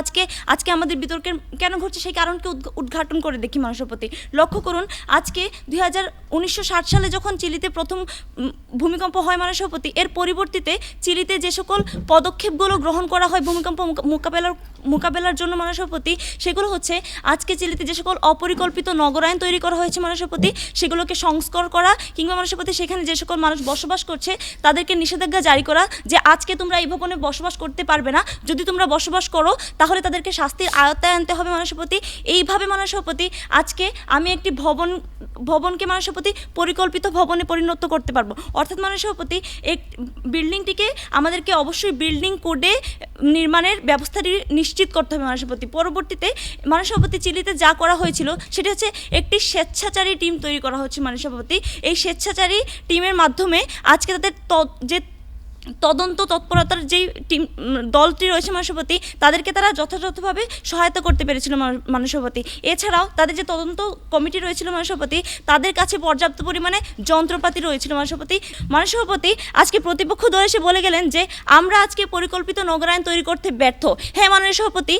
S6: আজকে আমাদের বিতর্কের কেন ঘটছে সেই কারণকে উদ্ঘাটন করে দেখি মাননীয় সভাপতি। লক্ষ্য করুন আজকে 1960 সালে যখন চিলিতে প্রথম ভূমিকম্প হয় মাননীয় সভাপতি, এর পরিবর্তিতে চিলিতে যে সকল পদক্ষেপগুলো গ্রহণ করা হয় ভূমিকম্প মোকাবেলার জন্য মাননীয় সভাপতি, সেগুলো হচ্ছে আজকে চিলিতে যে সকল অপরিকল্পিত নগরায়ন তৈরি করা হয়েছে মাননীয় সভাপতি সেগুলোকে সংস্কার করা, কিংবা মাননীয় সভাপতি সেখানে যে সকল মানুষ বসবাস করছে তাদেরকে নিষেধাজ্ঞা জারি করা যে আজকে তোমরা এই ভবনে বসবাস করতে করতে পারবে না, যদি তোমরা বসবাস করো তাহলে তাদেরকে শাস্তির আওতায় আনতে হবে মাননীয় সভাপতি। এইভাবে মাননীয় সভাপতি আজকে আমি একটি ভবনকে মাননীয় সভাপতি পরিকল্পিত ভবনে পরিণত করতে পারবো। অর্থাৎ মাননীয় সভাপতি এক বিল্ডিংটিকে আমাদেরকে অবশ্যই বিল্ডিং কোডে নির্মাণের ব্যবস্থাটি নিশ্চিত করতে হবে মাননীয় সভাপতি। পরবর্তীতে মাননীয় সভাপতি চিলিতে যা করা হয়েছিল সেটি হচ্ছে একটি স্বেচ্ছাচারী টিম তৈরি করা হচ্ছে মাননীয় সভাপতি। এই স্বেচ্ছাচারী টিমের মাধ্যমে আজকে তাদের যে তদন্ত তৎপরতার যেই টিম দলটি রয়েছে মাননীয় সভাপতি, তাদেরকে তারা যথাযথভাবে সহায়তা করতে পেরেছিল মাননীয় সভাপতি। এছাড়াও তাদের যে তদন্ত কমিটি রয়েছিল মাননীয় সভাপতি, তাদের কাছে পর্যাপ্ত পরিমাণে যন্ত্রপাতি রয়েছিল মাননীয় সভাপতি। মাননীয় সভাপতি আজকে প্রতিপক্ষ দল এসে বলে গেলেন যে আমরা আজকে পরিকল্পিত নগরায়ণ তৈরি করতে ব্যর্থ। হ্যাঁ মাননীয় সভাপতি,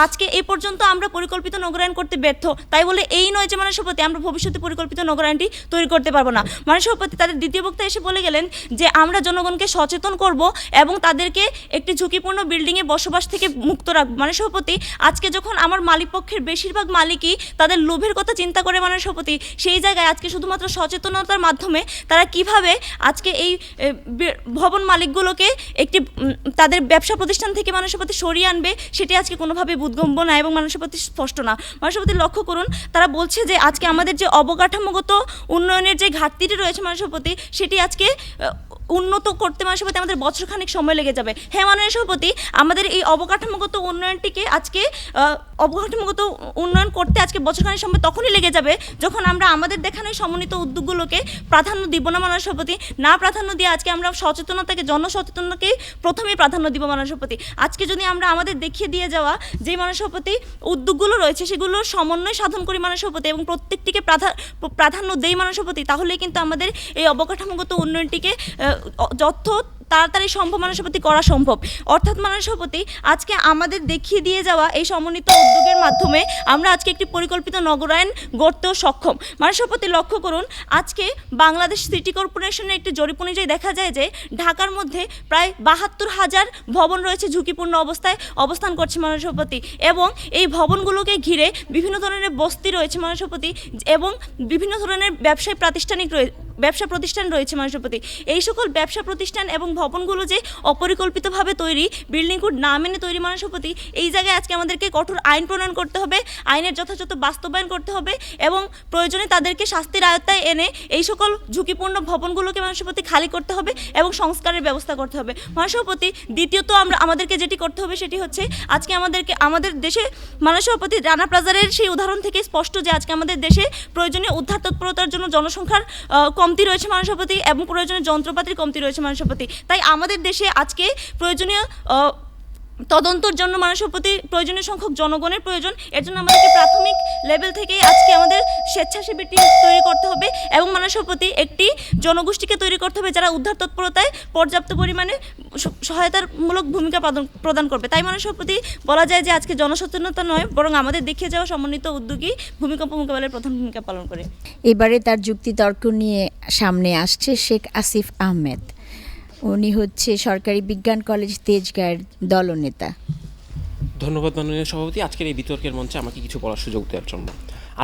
S6: আজকে এই পর্যন্ত আমরা পরিকল্পিত নগরায়ণ করতে ব্যর্থ, তাই বলে এই নয় যে মাননীয় সভাপতি আমরা ভবিষ্যতে পরিকল্পিত নগরায়ণটি তৈরি করতে পারবো না। মাননীয় সভাপতি তাদের দ্বিতীয় বক্তা এসে বলে গেলেন যে আমরা জনগণকে সচেতন করব এবং তাদেরকে একটি ঝুঁকিপূর্ণ বিল্ডিংয়ে বসবাস থেকে মুক্ত রাখবো। মাননীয় সভাপতি আজকে যখন আমার মালিকপক্ষের বেশিরভাগ মালিকই তাদের লোভের কথা চিন্তা করে মাননীয় সভাপতি, সেই জায়গায় আজকে শুধুমাত্র সচেতনতার মাধ্যমে তারা কিভাবে আজকে এই ভবন মালিকগুলোকে একটি তাদের ব্যবসা প্রতিষ্ঠান থেকে মাননীয় সভাপতি সরিয়ে আনবে, সেটি আজকে কোনোভাবে বোধগম্য না এবং মাননীয় সভাপতি স্পষ্ট না। মাননীয় সভাপতি লক্ষ্য করুন, তারা বলছে যে আজকে আমাদের যে অবকাঠামোগত উন্নয়নের যে ঘাটতিটি রয়েছে মাননীয় সভাপতি, সেটি আজকে উন্নত করতে মাননীয় সভাপতি আমাদের বছরখানেক সময় লেগে যাবে। হ্যাঁ মাননীয় সভাপতি, আমাদের এই অবকাঠামোগত উন্নয়নটিকে আজকে অবকাঠামোগত উন্নয়ন করতে আজকে বছরখানেক সময় তখনই লেগে যাবে যখন আমরা আমাদের দেখানো সমন্বিত উদ্যোগগুলোকে প্রাধান্য দিব না মাননীয় সভাপতি। না প্রাধান্য দিয়ে আজকে আমরা সচেতনতাকে, জনসচেতনতাকে প্রথমেই প্রাধান্য দিব মাননীয় সভাপতি। আজকে যদি আমরা আমাদের দেখিয়ে দিয়ে যাওয়া যে মাননীয় সভাপতি উদ্যোগগুলো রয়েছে সেগুলোর সমন্বয় সাধন করি মাননীয় সভাপতি এবং প্রত্যেকটিকে প্রাধান্য দেই মাননীয় সভাপতি, তাহলেই কিন্তু আমাদের এই অবকাঠামোগত উন্নয়নটিকে যত তাড়াতাড়ি সম্ভব মাননীয় সভাপতি করা সম্ভব। অর্থাৎ মাননীয় সভাপতি আজকে আমাদের দেখিয়ে দিয়ে যাওয়া এই সমন্বিত উদ্যোগের মাধ্যমে আমরা আজকে একটি পরিকল্পিত নগরায়ণ গড়তেও সক্ষম। মাননীয় সভাপতি লক্ষ্য করুন, আজকে বাংলাদেশ সিটি কর্পোরেশনের একটি জরিপ অনুযায়ী দেখা যায় যে ঢাকার মধ্যে প্রায় ৭২,০০০ ভবন রয়েছে ঝুঁকিপূর্ণ অবস্থায় অবস্থান করছে মাননীয় সভাপতি, এবং এই ভবনগুলোকে ঘিরে বিভিন্ন ধরনের বস্তি রয়েছে মাননীয় সভাপতি এবং বিভিন্ন ধরনের ব্যবসা প্রতিষ্ঠান রয়েছে মাননীয় সভাপতি। এই সকল ব্যবসা প্রতিষ্ঠান এবং ভবনগুলো যে অপরিকল্পিতভাবে তৈরি, বিল্ডিং কোড না মেনে তৈরি মাননীয় সভাপতি, এই জায়গায় আজকে আমাদেরকে কঠোর আইন প্রণয়ন করতে হবে, আইনের যথাযথ বাস্তবায়ন করতে হবে এবং প্রয়োজনে তাদেরকে শাস্তির আয়ত্তায় এনে এই সকল ঝুঁকিপূর্ণ ভবনগুলোকে মাননীয় সভাপতি খালি করতে হবে এবং সংস্কারের ব্যবস্থা করতে হবে মাননীয় সভাপতি। দ্বিতীয়ত আমাদেরকে যেটি করতে হবে সেটি হচ্ছে আজকে আমাদের দেশে মাননীয় সভাপতি রানা প্লাজারের সেই উদাহরণ থেকে স্পষ্ট যে আজকে আমাদের দেশে প্রয়োজনীয় উদ্ধার তৎপরতার জন্য জনসংখ্যার কমতি রয়েছে মাননীয় সভাপতি এবং প্রয়োজনীয় যন্ত্রপাতির কমতি রয়েছে মাননীয় সভাপতি। তাই আমাদের দেশে আজকে প্রয়োজনীয় তদন্তর জন্য মাননীয় সভাপতি প্রয়োজনীয় সংখ্যক জনগণের প্রয়োজন। এর জন্য আমাদেরকে প্রাথমিক লেভেল থেকে আজকে আমাদের স্বেচ্ছাসেবী টিম তৈরি করতে হবে এবং মাননীয় সভাপতি একটি জনগোষ্ঠীকে তৈরি করতে হবে যারা উদ্ধার তৎপরতায় পর্যাপ্ত পরিমাণে সহায়তামূলক ভূমিকা প্রদান করবে। তাই মাননীয় সভাপতি বলা যায় যে আজকে জনসচেতনতা নয়, বরং আমাদের দেখিয়ে যাওয়া সমন্বিত উদ্যোগী ভূমিকম্প মোকাবেলায় প্রধান ভূমিকা পালন করে।
S2: এবারে তার যুক্তিতর্ক নিয়ে সামনে আসছে শেখ আসিফ আহমেদ। উনি হচ্ছে সরকারি বিজ্ঞান কলেজ তেজগাঁয়ের দলনেতা।
S7: ধন্যবাদ মাননীয় সভাপতি, আজকের এই বিতর্কের মঞ্চে আমাকে কিছু বলার সুযোগ দেওয়ার জন্য।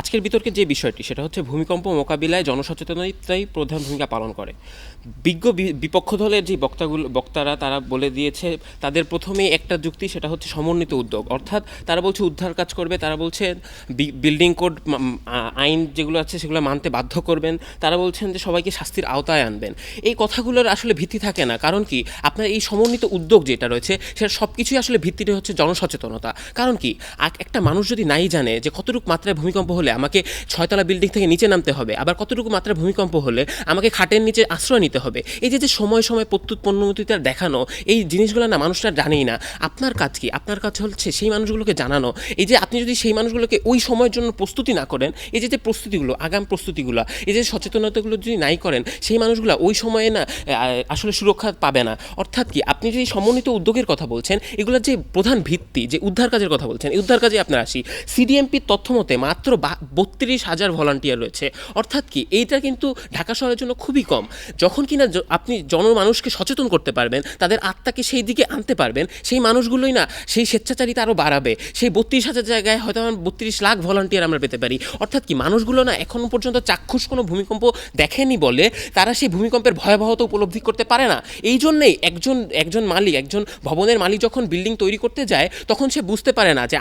S7: আজকের বিতর্কের যে বিষয়টি সেটা হচ্ছে ভূমিকম্প মোকাবিলায় জনসচেতনতাই প্রধান ভূমিকা পালন করে। বিজ্ঞ বিপক্ষ দলের যে বক্তারা তারা বলে দিয়েছে তাদের প্রথমেই একটা যুক্তি, সেটা হচ্ছে সমন্বিত উদ্যোগ। অর্থাৎ তারা বলছে উদ্ধার কাজ করবে, তারা বলছে বিল্ডিং কোড আইন যেগুলো আছে সেগুলো মানতে বাধ্য করবেন, তারা বলছেন যে সবাইকে শাস্তির আওতায় আনবেন। এই কথাগুলোর আসলে ভিত্তি থাকে না। কারণ কি, আপনার এই সমন্বিত উদ্যোগ যেটা রয়েছে সেটা সব কিছুই আসলে ভিত্তিটা হচ্ছে জনসচেতনতা। কারণ কি, একটা মানুষ যদি নাই জানে যে কতটুকু মাত্রায় ভূমিকম্প হলে আমাকে 6তলা বিল্ডিং থেকে নিচে নামতে হবে, আবার কতটুকু মাত্রায় ভূমিকম্প হলে আমাকে খাটের নিচে আশ্রয় নিতে হবে, এই যে সময় সময় প্রত্যুত পণ্যমতিটা দেখানো, এই জিনিসগুলো না মানুষরা জানেই না। আপনার কাজ কি? আপনার কাজ হচ্ছে সেই মানুষগুলোকে জানানো। এই যে আপনি যদি সেই মানুষগুলোকে ওই সময়ের জন্য প্রস্তুতি না করেন, এই যে প্রস্তুতিগুলো, আগাম প্রস্তুতিগুলো, এই যে সচেতনতাগুলো যদি নাই করেন, সেই মানুষগুলো ওই সময়ে না আসলে সুরক্ষা পাবে না। অর্থাৎ কি, আপনি যদি সমন্বিত উদ্যোগের কথা বলছেন, এগুলোর যে প্রধান ভিত্তি, যে উদ্ধার কাজের কথা বলছেন, এই উদ্ধার কাজে আপনার আসি সিডিএমপির তথ্য মতে মাত্র 32,000 ভলান্টিয়ার রয়েছে। অর্থাৎ কি এইটা কিন্তু ঢাকা শহরের জন্য খুবই কম। যখন কিনা আপনি জনমানুষকে সচেতন করতে পারবেন, তাদের আত্মাকে সেই দিকে আনতে পারবেন, সেই মানুষগুলোই না সেই স্বেচ্ছাচারিতা আরও বাড়াবে। সেই 32,000 জায়গায় হয়তো আমরা 32 লাখ ভলান্টিয়ার আমরা পেতে পারি। অর্থাৎ কি মানুষগুলো না এখনও পর্যন্ত চাক্ষুষ কোনো ভূমিকম্প দেখেনি বলে তারা সেই ভূমিকম্পের ভয়াবহতা উপলব্ধি করতে পারে না। এই জন্যেই একজন মালিক, একজন ভবনের মালিক যখন বিল্ডিং তৈরি করতে যায় তখন সে বুঝতে পারে না যে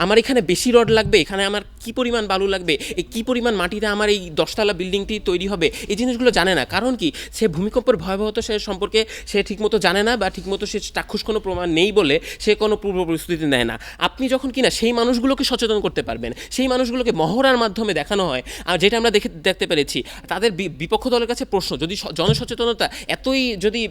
S7: আমার এখানে বেশি রড লাগবে, এখানে আমার কি পরিমাণ বালু লাগবে, এই কী পরিমাণ মাটিতে আমার এই 10তলা বিল্ডিংটি তৈরি হবে, এই জিনিসগুলো জানে না। কারণ কি সে ভূমিকম্পের ভয়াবহতা সে সম্পর্কে সে ঠিকমতো জানে না, বা ঠিকমতো সে চাক্ষুষ কোনো প্রমাণ নেই বলে সে কোনো পূর্ব প্রস্তুতি নেয় না। আপনি যখন কিনা সেই মানুষগুলোকে সচেতন করতে পারবেন, সেই মানুষগুলোকে মহড়ার মাধ্যমে দেখানো হয়, আর যেটা আমরা দেখতে পেরেছি তাদের বিপক্ষ দলের কাছে প্রশ্ন, যদি জনসচেতনতা এতই যদি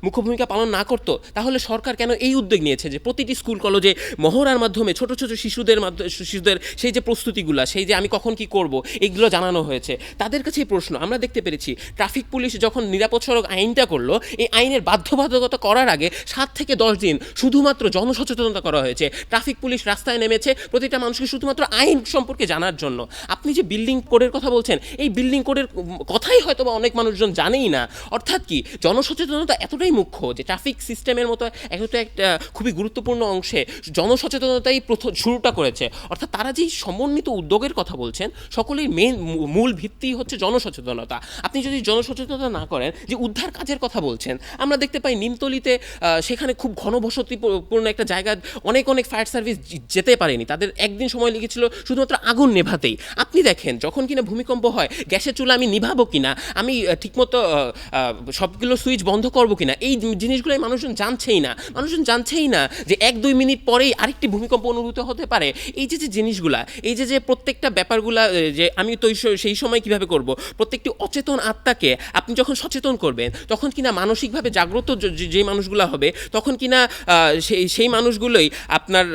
S7: মুখ্য ভূমিকা পালন না করতো তাহলে সরকার কেন এই উদ্যোগ নিয়েছে যে প্রতিটি স্কুল কলেজে মহড়ার মাধ্যমে ছোট ছোট শিশুদের সেই যে প্রস্তুতিগুলো, সেই যে আমি কখন কি করব এইগুলো জানানো হয়েছে। তাদের কাছেই প্রশ্ন। আমরা দেখতে পেরেছি ট্রাফিক পুলিশ যখন নিরাপদ সড়ক আইনটা করলো, এই আইনের বাধ্যবাধকতা করার আগে 7 থেকে 10 দিন শুধুমাত্র জনসচেতনতা করা হয়েছে। ট্রাফিক পুলিশ রাস্তায় নেমেছে প্রতিটা মানুষকে শুধুমাত্র আইন সম্পর্কে জানার জন্য। আপনি যে বিল্ডিং কোডের কথা বলছেন, এই বিল্ডিং কোডের কথাই হয়তো বা অনেক মানুষজন জানেই না। অর্থাৎ কি জনসচেতনতা এতটাই মুখ্য যে ট্রাফিক সিস্টেমের মতো একটা খুবই গুরুত্বপূর্ণ অংশে জনসচেতনতাই শুরুটা করেছে। অর্থাৎ তারা যেই সমন্বিত উদ্যোগের কথা বলছেন, সকলের মূল ভিত্তি হচ্ছে জনসচেতনতা। আপনি যদি জনসচেতনতা না করেন, যে উদ্ধার কাজের কথা বলছেন, আমরা দেখতে পাই নিমতলিতে সেখানে খুব ঘনবসতিপূর্ণ একটা জায়গা, অনেক ফায়ার সার্ভিস যেতে পারেনি, তাদের একদিন সময় লেগেছিল শুধুমাত্র আগুন নেভাতেই। আপনি দেখেন যখন কিনা ভূমিকম্প হয়, গ্যাসের চুলা আমি নিভাবো কিনা, আমি ঠিকমতো সবগুলো সুইচ বন্ধ করবো কিনা, এই জিনিসগুলোই মানুষজন জানছেই না যে 1-2 মিনিট পরেই আরেকটি ভূমিকম্প অনুভূত হতে পারে। এই যে জিনিসগুলা, এই যে প্রত্যেকটা ব্যাপারগুলা যে আমি তো সেই সময় কিভাবে করব, প্রত্যেকটি অচেতন আত্মাকে আপনি যখন সচেতন করবেন তখন কিনা মানসিকভাবে জাগ্রত যে মানুষগুলা হবে, তখন কিনা সেই মানুষগুলোই আপনার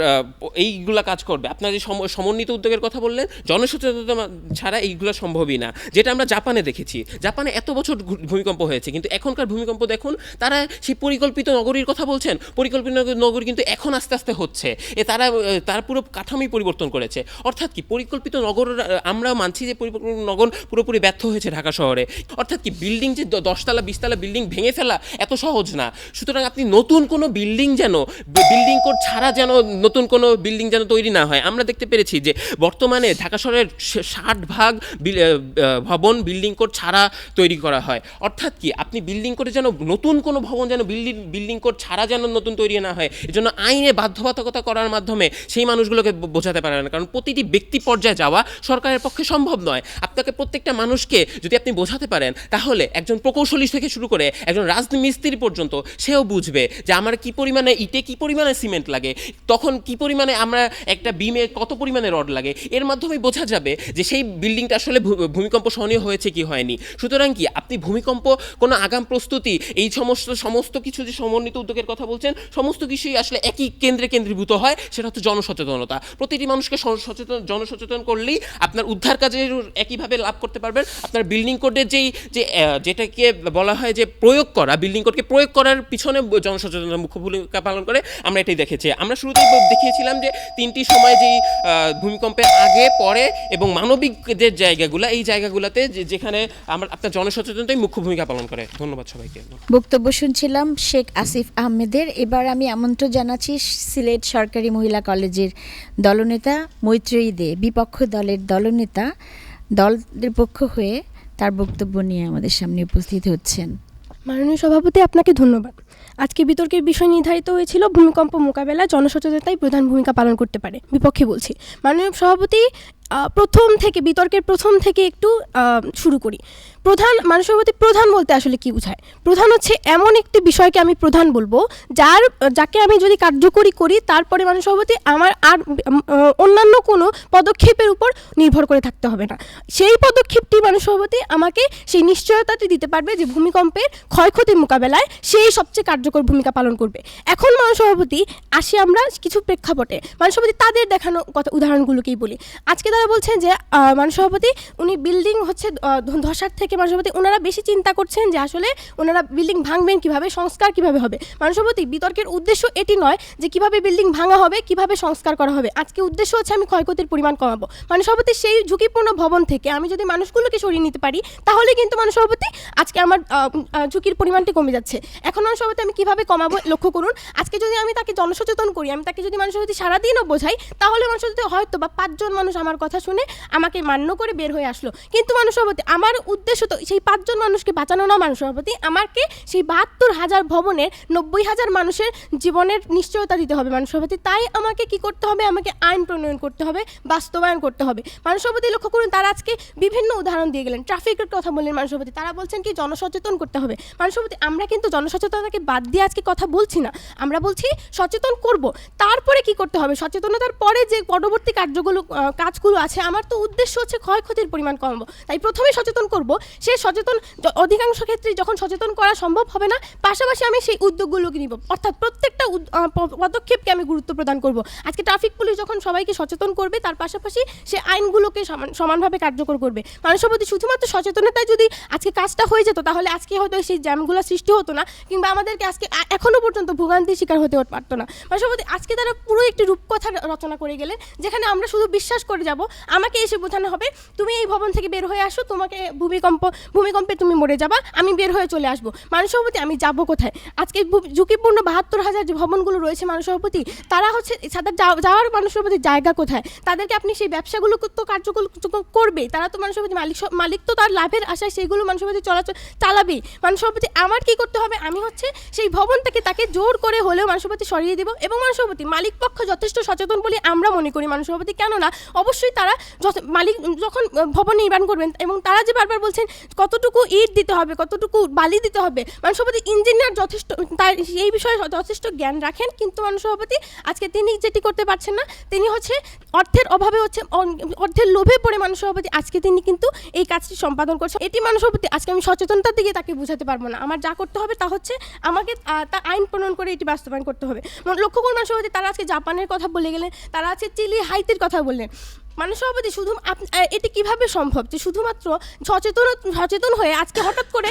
S7: এইগুলা কাজ করবে। আপনার যে সমন্বিত উদ্যোগের কথা বললেন, জনসচেতনতা ছাড়া এইগুলো সম্ভবই না। যেটা আমরা জাপানে দেখেছি, জাপানে এত বছর ভূমিকম্প হয়েছে কিন্তু এখনকার ভূমিকম্প দেখুন, তারা সেই পরিকল্পিত নগরীর কথা বলছেন, পরিকল্পিত নগরী কিন্তু এখন আস্তে আস্তে হচ্ছে। তারা পুরো কাঠামোই পরিবর্তন করেছে। অর্থাৎ কি পরিকল্পিত নগর, আমরা মানছি যে পরিকল্পিত নগর পুরোপুরি ব্যর্থ হয়েছে ঢাকা শহরে। অর্থাৎ কি বিল্ডিং যে 10তলা 20তলা বিল্ডিং ভেঙে ফেলা এত সহজ না। সুতরাং আপনি নতুন কোনো বিল্ডিং কোড ছাড়া যেন নতুন কোনো বিল্ডিং যেন তৈরি না হয়। আমরা দেখতে পেরেছি যে বর্তমানে ঢাকা শহরের 60% ভবন বিল্ডিং কোড ছাড়া তৈরি করা হয়। অর্থাৎ কি আপনি বিল্ডিং কোডে যেন নতুন কোনো ভবন যেন বিল্ডিং কোড ছাড়া যেন নতুন তৈরি না হয়, এজন্য আইনে বাধ্যবাধকতা করার মাধ্যমে সেই মানুষগুলোকে বোঝাতে পারে না। কারণ প্রতিটি ব্যক্তি পর্যায়ে যাওয়া সরকারের পক্ষে সম্ভব নয়। আপনাকে প্রত্যেকটা মানুষকে যদি আপনি বোঝাতে পারেন, তাহলে একজন প্রকৌশলী থেকে শুরু করে একজন রাজমিস্ত্রি পর্যন্ত সেও বুঝবে যে আমার কি পরিমাণে ইটে কি পরিমাণে সিমেন্ট লাগে, তখন কি পরিমাণে আমরা একটা বিমে কত পরিমাণে রড লাগে। এর মাধ্যমে বোঝা যাবে যে সেই বিল্ডিংটা আসলে ভূমিকম্প সহনীয় হয়েছে কি হয়নি। সুতরাং কি আপনি ভূমিকম্প কোনো আগাম প্রস্তুতি, এই সমস্ত কিছু যে সমন্বিত উদ্যোগের কথা বলছেন, সমস্ত কিছুই আসলে একই কেন্দ্রীভূত হয়, সেটা হচ্ছে জনসচেতনতা। প্রতিটি মানুষকে জনসচেতন করলেই আপনার উদ্ধার কাজের একইভাবে লাভ করতে পারবেন। আপনার বিল্ডিং কোডের যেটাকে বলা হয় যে প্রয়োগ করা, বিল্ডিং কোডকে প্রয়োগ করার পিছনে জনসচেতনতা মুখ্য ভূমিকা পালন করে। আমরা এটাই দেখেছি। আমরা শুরুতেই দেখিয়েছিলাম যে 3টি সময় যেই ভূমিকম্পের আগে, পরে এবং মানবিক যে জায়গাগুলো, এই জায়গাগুলোতে যেখানে আপনার জনসচেতনতাই মুখ্য ভূমিকা পালন করে। ধন্যবাদ সবাইকে।
S2: বক্তব্য শুনছিলাম শেখ আসিফ আহমেদের। এবার আমি আমন্ত্রণ জানাচ্ছি সিলেট সরকারি মহিলা কলেজের দলনেতা মৈত্রেয়ী দে, বিপক্ষ দলের দলনেতা, দলের পক্ষ হয়ে তার বক্তব্য নিয়ে আমাদের সামনে উপস্থিত হচ্ছেন।
S8: মাননীয় সভাপতি, আপনাকে ধন্যবাদ। আজকে বিতর্কের বিষয় নির্ধারিত হয়েছিল ভূমিকম্প মোকাবেলায় জনসচেতনতাই প্রধান ভূমিকা পালন করতে পারে। বিপক্ষে বলছি। মাননীয় সভাপতি, বিতর্কের প্রথম থেকে একটু শুরু করি। মাননীয় সভাপতি, প্রধান বলতে আসলে কি বোঝায়? প্রধান হচ্ছে এমন একটি বিষয়কে আমি প্রধান বলবো যাকে আমি যদি কার্যকরী করি, তারপরে মাননীয় সভাপতি আমার আর অন্যান্য কোনো পদক্ষেপের উপর নির্ভর করে থাকতে হবে না। সেই পদক্ষেপটি মাননীয় সভাপতি আমাকে সেই নিশ্চয়তাটি দিতে পারবে যে ভূমিকম্পের ক্ষয়ক্ষতি মোকাবেলায় সেই সবচেয়ে কার্যকর ভূমিকা পালন করবে। এখন মাননীয় সভাপতি আসি আমরা কিছু প্রেক্ষাপটে। মাননীয় সভাপতি, তাদের দেখানো উদাহরণগুলোকেই বলি। আজকে তারা বলছেন যে মাননীয় সভাপতি উনি বিল্ডিং হচ্ছে ধসার থেকে মাননীয় সভাপতি ওনারা বেশি চিন্তা করছেন যে আসলে ওনারা বিল্ডিং ভাঙবেন কিভাবে, সংস্কার কিভাবে হবে। মাননীয় সভাপতি বিতর্কের উদ্দেশ্য এটি নয় যে কিভাবে বিল্ডিং ভাঙা হবে, কিভাবে সংস্কার করা হবে। আজকে উদ্দেশ্য হচ্ছে আমি ক্ষয়ক্ষতির পরিমাণ কমাবো। মাননীয় সভাপতি সেই ঝুঁকিপূর্ণ ভবন থেকে আমি যদি মানুষগুলোকে সরিয়ে নিতে পারি তাহলে কিন্তু মাননীয় সভাপতি আজকে আমার ঝুঁকির পরিমাণটি কমে যাচ্ছে। এখন মাননীয় সভাপতি আমি কিভাবে কমাবো লক্ষ্য করুন। আজকে যদি আমি তাকে জনসচেতন করি, আমি তাকে যদি মাননীয় সভাপতি সারাদিনও বোঝাই, তাহলে মাননীয় সভাপতি হয়তো বা 5 জন মানুষ আমার কথা শুনে আমাকে মান্য করে বের হয়ে আসলো। কিন্তু মাননীয় সভাপতি আমার উদ্দেশ্য তো সেই 5 জন মানুষকে বাঁচানো না। মাননীয় সভাপতি আমাকে সেই 72,000 ভবনের 90,000 মানুষের জীবনের নিশ্চয়তা দিতে হবে মাননীয় সভাপতি। তাই আমাকে কি করতে হবে, আমাকে আইন প্রণয়ন করতে হবে, বাস্তবায়ন করতে হবে। মাননীয় সভাপতি লক্ষ্য করুন তারা আজকে বিভিন্ন উদাহরণ দিয়ে গেলেন, ট্রাফিকের কথা বললেন মাননীয় সভাপতি, তারা বলছেন কি জনসচেতন করতে হবে। মাননীয় সভাপতি আমরা কিন্তু জনসচেতনতাকে বাদ দিয়ে আজকে কথা বলছি না, আমরা বলছি সচেতন করব। তারপরে কি করতে হবে, সচেতনতার পরে যে পরবর্তী কাজগুলো আছে, আমার তো উদ্দেশ্য হচ্ছে ক্ষয়ক্ষতির পরিমাণ কমাবো। তাই প্রথমে সচেতন করব, সে সচেতন অধিকাংশ ক্ষেত্রে যখন সচেতন করা সম্ভব হবে না, পাশাপাশি আমি সেই উদ্যোগগুলোকে নিব, অর্থাৎ প্রত্যেকটা পদক্ষেপকে আমি গুরুত্ব প্রদান করব। আজকে ট্রাফিক পুলিশ যখন সবাইকে সচেতন করবে, তার পাশাপাশি সে আইনগুলোকে সমানভাবে কার্যকর করবে। মাননীয় সভাপতি শুধুমাত্র সচেতনতায় যদি আজকে কাজটা হয়ে যেত তাহলে আজকে হয়তো সেই জ্যামগুলো সৃষ্টি হতো না, কিংবা আমাদেরকে আজকে এখনো পর্যন্ত ভোগান্তির শিকার হতে পারতো না। মাননীয় সভাপতি আজকে তারা পুরো একটি রূপকথা রচনা করে গেলেন, যেখানে আমরা শুধু বিশ্বাস করে যাব, আমাকে এসে বোঝানো হবে তুমি এই ভবন থেকে বের হয়ে আসো, তোমাকে ভূমিকম্পে তুমি মরে যাবা, আমি বের হয়ে চলে আসবো। মাননীয় সভাপতি আমি যাব কোথায়? আজকে ঝুঁকিপূর্ণ 72,000 যে ভবনগুলো রয়েছে মাননীয় সভাপতি, তারা হচ্ছে তাদের যাওয়ার মাননীয় সভাপতি জায়গা কোথায়? তাদেরকে আপনি সেই ব্যবসাগুলো তো কার্যকর করবেই, তারা তো মাননীয় সভাপতি মালিক তো তার লাভের আশায় সেইগুলো মাননীয় সভাপতি চালাবেই। মাননীয় সভাপতি আমার কি করতে হবে, আমি হচ্ছে সেই ভবন থেকে তাকে জোর করে হলেও মাননীয় সভাপতি সরিয়ে দিব। এবং মাননীয় সভাপতি মালিক পক্ষ যথেষ্ট সচেতন বলে আমরা মনে করি মাননীয় সভাপতি, কেননা অবশ্যই তারা মালিক যখন ভবন নির্মাণ করবেন এবং তারা যে বারবার বলছেন কতটুকু ইট দিতে হবে, কতটুকু বালি দিতে হবে, মাননীয় সভাপতি ইঞ্জিনিয়ার যথেষ্ট তার এই বিষয়ে যথেষ্ট জ্ঞান রাখেন, কিন্তু মাননীয় সভাপতি আজকে তিনি যেটি করতে পারছেন না, তিনি হচ্ছে অর্থের অভাবে অর্থের লোভে পড়ে মাননীয় সভাপতি আজকে তিনি কিন্তু এই কাজটি সম্পাদন করছেন। এটি মাননীয় সভাপতি আজকে আমি সচেতনতার দিকে তাকে বোঝাতে পারবো না। আমার যা করতে হবে তা হচ্ছে আমাকে তা আইন প্রণয়ন করে এটি বাস্তবায়ন করতে হবে। লক্ষ্য করুন মাননীয় সভাপতি তারা আজকে জাপানের কথা বলে গেলেন, তারা আজকে চিলি হাইতির কথা বললেন। মাননীয় সভাপতি শুধু এটি কিভাবে সম্ভব যে শুধুমাত্র সচেতন হয়ে আজকে হঠাৎ করে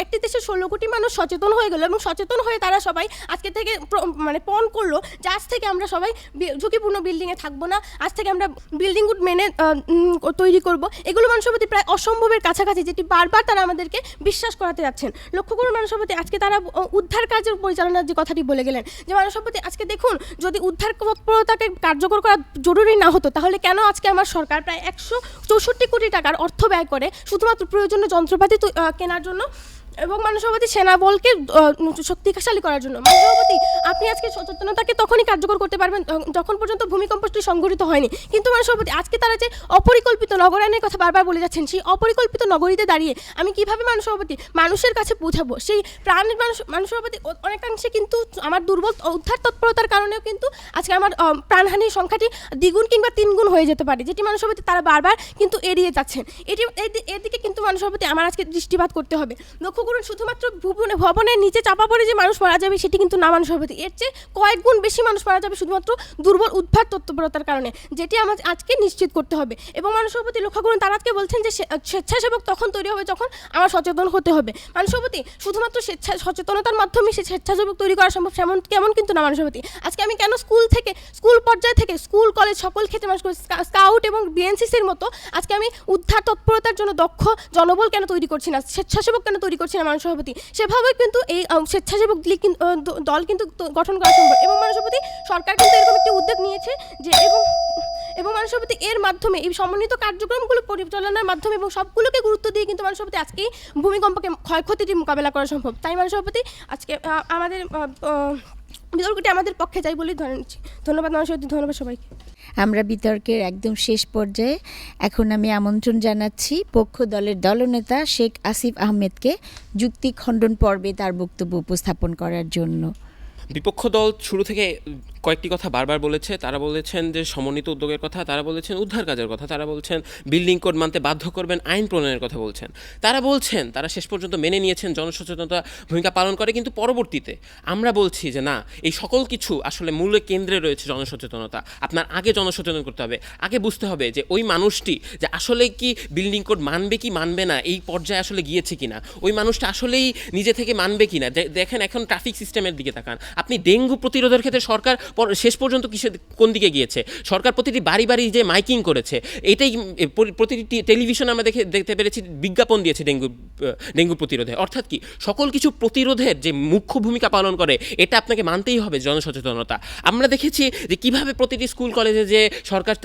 S8: একটি দেশের 16 কোটি মানুষ সচেতন হয়ে গেল এবং সচেতন হয়ে তারা সবাই আজকে থেকে পণ করলো যে আজ থেকে আমরা সবাই ঝুঁকিপূর্ণ বিল্ডিংয়ে থাকবো না, আজ থেকে আমরা বিল্ডিং মেনে তৈরি করব। এগুলো মাননীয় সভাপতি প্রায় অসম্ভবের কাছাকাছি, যেটি বারবার তারা আমাদেরকে বিশ্বাস করাতে যাচ্ছেন। লক্ষ্য করুন মাননীয় সভাপতি আজকে তারা উদ্ধার কার্যের পরিচালনার যে কথাটি বলে গেলেন, যে মাননীয় সভাপতি আজকে দেখুন যদি উদ্ধার তৎপরতাকে কার্যকর করা জরুরি না হতো তাহলে কেন আজকে আমার সরকার প্রায় 164 কোটি টাকার অর্থ ব্যয় করে শুধুমাত্র প্রয়োজনীয় যন্ত্রপাতি কেনার জন্য এবং মাননীয় সভাপতি সেনাবলকে শক্তিশালী করার জন্য। মাননীয় সভাপতি আপনি আজকে সচেতনতাকে তখনই কার্যকর করতে পারবেন যখন পর্যন্ত ভূমিকম্পটি সংঘটিত হয়নি, কিন্তু মাননীয় সভাপতি আজকে তারা যে অপরিকল্পিত নগরায়নের কথা বারবার বলে যাচ্ছেন, সেই অপরিকল্পিত নগরীতে দাঁড়িয়ে আমি কিভাবে মাননীয় সভাপতি মানুষের কাছে পৌঁছাবো? সেই প্রাণের মাননীয় সভাপতি অনেকাংশে কিন্তু আমার দুর্বল উদ্ধার তৎপরতার কারণেও কিন্তু আজকে আমার প্রাণহানির সংখ্যাটি দ্বিগুণ কিংবা 3 গুণ হয়ে যেতে পারে, যেটি মাননীয় সভাপতি তারা বারবার কিন্তু এড়িয়ে যাচ্ছেন। এদিকে কিন্তু মাননীয় সভাপতি আমার আজকে দৃষ্টিপাত করতে হবে। লক্ষ্য করুন শুধুমাত্র ভবনের নিচে চাপা পড়ে যে মানুষ মারা যাবে সেটি কিন্তু না মাননীয় সভাপতি, এর চেয়ে কয়েক গুণ বেশি মানুষ মারা যাবে শুধুমাত্র দুর্বল উদ্ধার তৎপরতার কারণে, যেটি আমার আজকে নিশ্চিত করতে হবে। এবং মাননীয় সভাপতি লক্ষ্য করুন তারা আজকে বলছেন যে স্বেচ্ছাসেবক তখন তৈরি হবে যখন আমার সচেতন হতে হবে। মাননীয় সভাপতি শুধুমাত্র সচেতনতার মাধ্যমে সে স্বেচ্ছাসেবক তৈরি করা সম্ভব কেমন কিন্তু না মাননীয় সভাপতি। আজকে আমি কেন স্কুল পর্যায় থেকে স্কুল কলেজ সকল ক্ষেত্রে মানুষ স্কাউট এবং বিএনসিসির মতো আজকে আমি উদ্ধার তৎপরতার জন্য দক্ষ জনবল কেন তৈরি করছি না, স্বেচ্ছাসেবক কেন তৈরি করছি না মাননীয় সভাপতি? সেভাবে কিন্তু এই স্বেচ্ছাসেবক দল কিন্তু গঠন করা সম্ভব। এবং মাননীয় সভাপতি সরকার কিন্তু এরকম একটি উদ্যোগ নিয়েছে যে এবং মাননীয় সভাপতি এর মাধ্যমে এই সমন্বিত কার্যক্রমগুলো পরিচালনার মাধ্যমে এবং সবগুলোকে গুরুত্ব দিয়ে কিন্তু মাননীয় সভাপতি আজকেই ভূমিকম্পকে ক্ষয়ক্ষতিটি মোকাবেলা করা সম্ভব। তাই মাননীয় সভাপতি আজকে আমাদের বিতর্কটি আমাদের পক্ষে যাই বলেই ধরে নিচ্ছি। ধন্যবাদ মাননীয় সভাপতি, ধন্যবাদ সবাইকে।
S2: আমরা বিতর্কের একদম শেষ পর্যায়ে, এখন আমি আমন্ত্রণ জানাচ্ছি পক্ষ দলের দলনেতা শেখ আসিফ আহমেদকে যুক্তি খণ্ডন পর্বে তার বক্তব্য উপস্থাপন করার জন্য।
S7: বিপক্ষ দল শুরু থেকে কয়েকটি কথা বারবার বলেছে। তারা বলেছেন যে সমন্বিত উদ্যোগের কথা, তারা বলেছেন উদ্ধার কাজের কথা, তারা বলছেন বিল্ডিং কোড মানতে বাধ্য করবেন, আইন প্রণয়নের কথা বলছেন। তারা বলছেন তারা শেষ পর্যন্ত মেনে নিয়েছেন জনসচেতনতা ভূমিকা পালন করে, কিন্তু পরবর্তীতে আমরা বলছি যে না, এই সকল কিছু আসলে মূল কেন্দ্রে রয়েছে জনসচেতনতা। আপনার আগে জনসচেতন করতে হবে, আগে বুঝতে হবে যে ওই মানুষটি যে আসলে কি বিল্ডিং কোড মানবে কি মানবে না, এই পর্যায়ে আসলে গিয়েছে কিনা, ওই মানুষটা আসলেই নিজে থেকে মানবে কিনা। দেখেন এখন ট্রাফিক সিস্টেমের দিকে তাকান আপনি, ডেঙ্গু প্রতিরোধের ক্ষেত্রে সরকার শেষ পর্যন্ত কোন দিকে গিয়েছে? সরকার প্রতিটি বাড়ি বাড়ি যে মাইকিং করেছে, এটাই প্রতিটি টেলিভিশনে আমরা দেখতে পেরেছি, বিজ্ঞাপন দিয়েছে ডেঙ্গু প্রতিরোধে। অর্থাৎ কি, সকল কিছু প্রতিরোধের যে মুখ্য ভূমিকা পালন করে, এটা আপনাকে মানতেই হবে জনসচেতনতা। আমরা দেখেছি যে কিভাবে প্রতিটি স্কুল কলেজে যে সরকার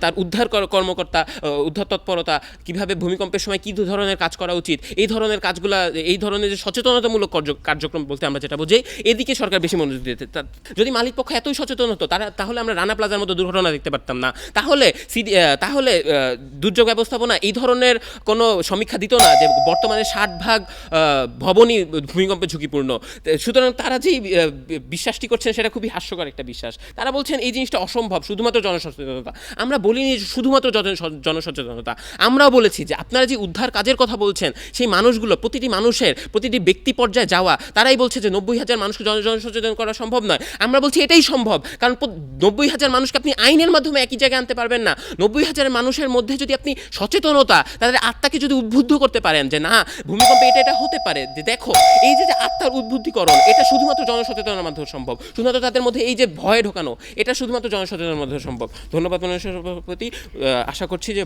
S7: তার উদ্ধার কর্মকর্তা, উদ্ধার তৎপরতা, কিভাবে ভূমিকম্পের সময় কী ধরনের কাজ করা উচিত, এই ধরনের কাজগুলা, এই ধরনের যে সচেতনতামূলক কার্যক্রম বলতে আমরা যেটা বুঝি, এদিকে সরকার বেশি মনোযোগ দিতে। যদি মালিক পক্ষ এতই সচেতন হতো, তাহলে আমরা রানা প্লাজার মতো দুর্ঘটনা দেখতে পারতাম না। তাহলে দুর্যোগ ব্যবস্থাপনা এই ধরনের কোনো সমীক্ষা দিত না যে বর্তমানে 60% ভবনই ভূমিকম্পে ঝুঁকিপূর্ণ। সুতরাং তারা যেই বিশ্বাসটি করছেন সেটা খুবই হাস্যকর একটা বিশ্বাস। তারা বলছেন এই জিনিসটা অসম্ভব, শুধুমাত্র জনসচেতনতা। আমরা বলিনি শুধুমাত্র জনসচেতনতা, আমরাও বলেছি যে আপনারা যে উদ্ধার কাজের কথা বলছেন, সেই মানুষগুলো, প্রতিটি মানুষের প্রতিটি ব্যক্তি পর্যায়ে যাওয়া, তারাই বলছে যে 90,000 মানুষকে জনসচেতন করা সম্ভব নয়। আমরা বলছি এটাই সম্ভব, কারণ 90,000 মানুষকে আপনি আইনের মাধ্যমে একই জায়গায় আনতে পারবেন না। 90,000 মানুষের মধ্যে যদি আপনি সচেতনতা, তাদের আত্মাকে যদি উদ্বুদ্ধ করতে পারেন যে না, ভূমিকম্পে এটা হতে পারে, যে দেখো এই যে আত্মার উদ্বুদ্ধীকরণ, এটা শুধুমাত্র জনসচেতনের মাধ্যমে সম্ভব। শুধুমাত্র তাদের মধ্যে এই যে ভয় ঢোকানো, এটা শুধুমাত্র জনসচেতনের মাধ্যমে সম্ভব। ধন্যবাদ মানুষের প্রতি। আশা করছি যে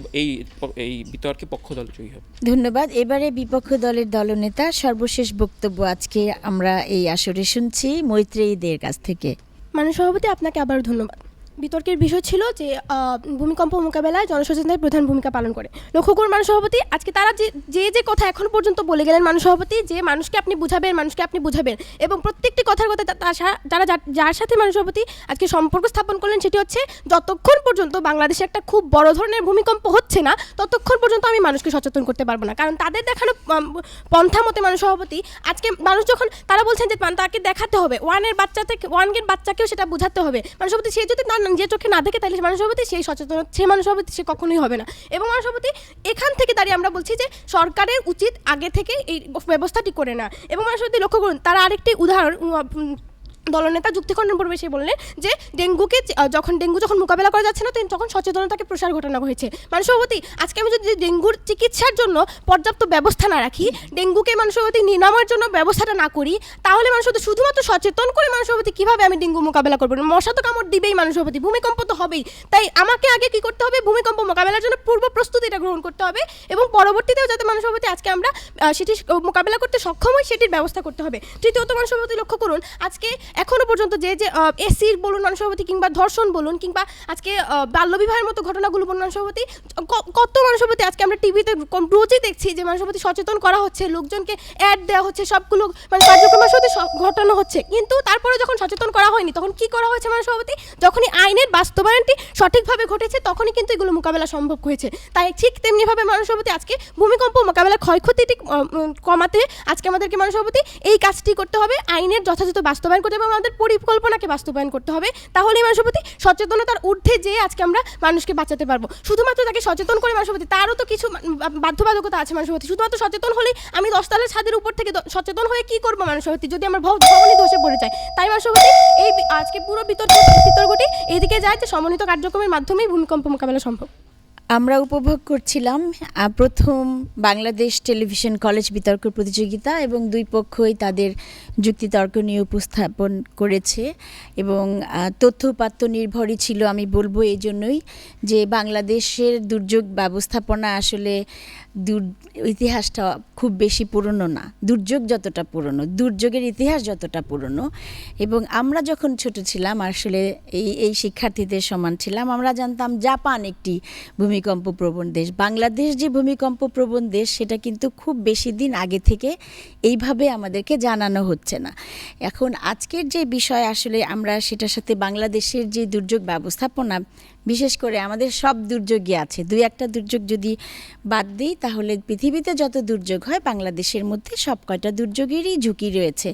S7: এই বিতর্কে পক্ষ দল জয়ী হবে।
S2: ধন্যবাদ। এবারে বিপক্ষ দলের দলনেতা সর্বশেষ বক্তব্য আজকে আমরা এই আসরে শুনছি মৈত্রেয়ীদের কাছ থেকে।
S8: মাননীয় সভাপতি, আপনাকে আবারও ধন্যবাদ। বিতর্কের বিষয় ছিল যে ভূমিকম্প মোকাবেলায় জনসচেতনতায় প্রধান ভূমিকা পালন করে। লক্ষ্য করুন মাননীয় সভাপতি, আজকে তারা যে কথা এখন পর্যন্ত বলে গেলেন মাননীয় সভাপতি, যে মানুষকে আপনি বুঝাবেন এবং প্রত্যেকটি কথার কথা যার সাথে মাননীয় সভাপতি আজকে সম্পর্ক স্থাপন করলেন, সেটি হচ্ছে যতক্ষণ পর্যন্ত বাংলাদেশে একটা খুব বড় ধরনের ভূমিকম্প হচ্ছে না, ততক্ষণ পর্যন্ত আমি মানুষকে সচেতন করতে পারবো না। কারণ তাদের দেখানো পন্থা মতে মাননীয় সভাপতি, আজকে মানুষ যখন তারা বলছেন যে তাকে দেখাতে হবে, ওয়ানের বাচ্চাকেও সেটা বোঝাতে হবে। মাননীয় সভাপতি, সে যদি নিজের চোখে না দেখে, তাহলে মানুষ সভাপতি মানুষ সভাপতি সে কখনোই হবে না। এবং মানুষ সভাপতি, এখান থেকে দাঁড়িয়ে আমরা বলছি যে সরকারের উচিত আগে থেকে এই ব্যবস্থাটি করে না। এবং মানুষ সভাপতি লক্ষ্য করুন, তারা আরেকটি উদাহরণ দলনেতা যুক্তিখণ্ডন পূর্বে সে বললেন যে ডেঙ্গু যখন মোকাবেলা করা যাচ্ছে না, তখন সচেতনতাকে প্রসার ঘটানো হয়েছে। মানুষ সভাপতি, আজকে আমি যদি ডেঙ্গুর চিকিৎসার জন্য পর্যাপ্ত ব্যবস্থা না রাখি, ডেঙ্গুকে মানুষ সভাপতি নিরাময়ের জন্য ব্যবস্থাটা না করি, তাহলে মানুষ সভাপতি শুধুমাত্র সচেতন করে মানুষ সভাপতি কীভাবে আমি ডেঙ্গু মোকাবেলা করবো? মশা তো কামড় দিবেই মানুষ সভাপতি, ভূমিকম্প তো হবেই। তাই আমাকে আগে কি করতে হবে? ভূমিকম্প মোকাবেলার জন্য পূর্ব প্রস্তুতিটা গ্রহণ করতে হবে এবং পরবর্তীতেও যাতে মানুষ সভাপতি আজকে আমরা সেটি মোকাবেলা করতে সক্ষম হই, সেটির ব্যবস্থা করতে হবে। তৃতীয়ত মানুষ সভাপতি লক্ষ্য করুন, আজকে এখনো পর্যন্ত যে এসির বলুন মানুষ সভাপতি, কিংবা ধর্ষণ বলুন, কিংবা আজকে বাল্যবিবাহের মতো ঘটনাগুলো বলুন মানুষ সভাপতি, কত মানুষ সভাপতি আজকে আমরা টিভিতে রোজই দেখছি যে মানুষ সভাপতি সচেতন করা হচ্ছে, লোকজনকে অ্যাড দেওয়া হচ্ছে, সবগুলো মানে কার্যক্রমের সাথে ঘটানো হচ্ছে। কিন্তু তারপরে যখন সচেতন করা হয়নি, তখন কি করা হয়েছে মানুষ সভাপতি? যখনই আইনের বাস্তবায়নটি সঠিকভাবে ঘটেছে, তখনই কিন্তু এগুলো মোকাবেলা সম্ভব হয়েছে। তাই ঠিক তেমনিভাবে মানুষ সভাপতি আজকে ভূমিকম্প মোকাবেলার ক্ষয়ক্ষতিটি কমাতে আজকে আমাদেরকে মানুষ সভাপতি এই কাজটি করতে হবে, আইনের যথাযথ বাস্তবায়ন করতে হবে, আমাদের পরিকল্পনাকে বাস্তবায়ন করতে হবে। তাহলেই মানুষ সভাপতি সচেতনতার ঊর্ধ্বে যেয়ে আজকে আমরা মানুষকে বাঁচাতে পারবো। শুধুমাত্র তাকে সচেতন করে মানুষ সভাপতি, তারও তো কিছু বাধ্যবাধকতা আছে মানুষ সভাপতি। শুধুমাত্র সচেতন হলেই আমি 10 তলার ছাদের উপর থেকে সচেতন হয়ে কি করবো মানুষ সভাপতি, যদি আমার ভবনই ধসে পড়ে যায়? তাই মানুষ সভাপতি এই আজকে পুরো বিতর্কটি এদিকে যায় যে সমন্বিত কার্যক্রমের মাধ্যমেই ভূমিকম্প মোকাবেলা সম্ভব।
S2: আমরা উপভোগ করছিলাম প্রথম বাংলাদেশ টেলিভিশন কলেজ বিতর্ক প্রতিযোগিতা এবং দুই পক্ষই তাদের যুক্তিতর্ক নিয়ে উপস্থাপন করেছে এবং তথ্য উপাত্ত নির্ভরই ছিল। আমি বলবো এই জন্যই যে বাংলাদেশের দুর্যোগ ব্যবস্থাপনা আসলে ইতিহাসটা খুব বেশি পুরনো না, দুর্যোগ যতটা পুরনো, দুর্যোগের ইতিহাস যতটা পুরনো। এবং আমরা যখন ছোট ছিলাম আসলে এই শিক্ষার্থীদের সমান ছিলাম, আমরা জানতাম জাপান একটি ভূমিকম্প প্রবণ দেশ। বাংলাদেশ যে ভূমিকম্প প্রবণ দেশ সেটা কিন্তু খুব বেশি দিন আগে থেকে এইভাবে আমাদেরকে জানানো হচ্ছে না। এখন আজকের যে বিষয় আসলে আমরা সেটার সাথে বাংলাদেশের যে দুর্যোগ ব্যবস্থাপনা, বিশেষ করে আমাদের সব দুর্যোগই আছে, দুই একটা দুর্যোগ যদি বাদ দিই তাহলে পৃথিবীতে যত দুর্যোগ হয় বাংলাদেশের মধ্যে সব কয়টা দুর্যোগেরই ঝুঁকি রয়েছে।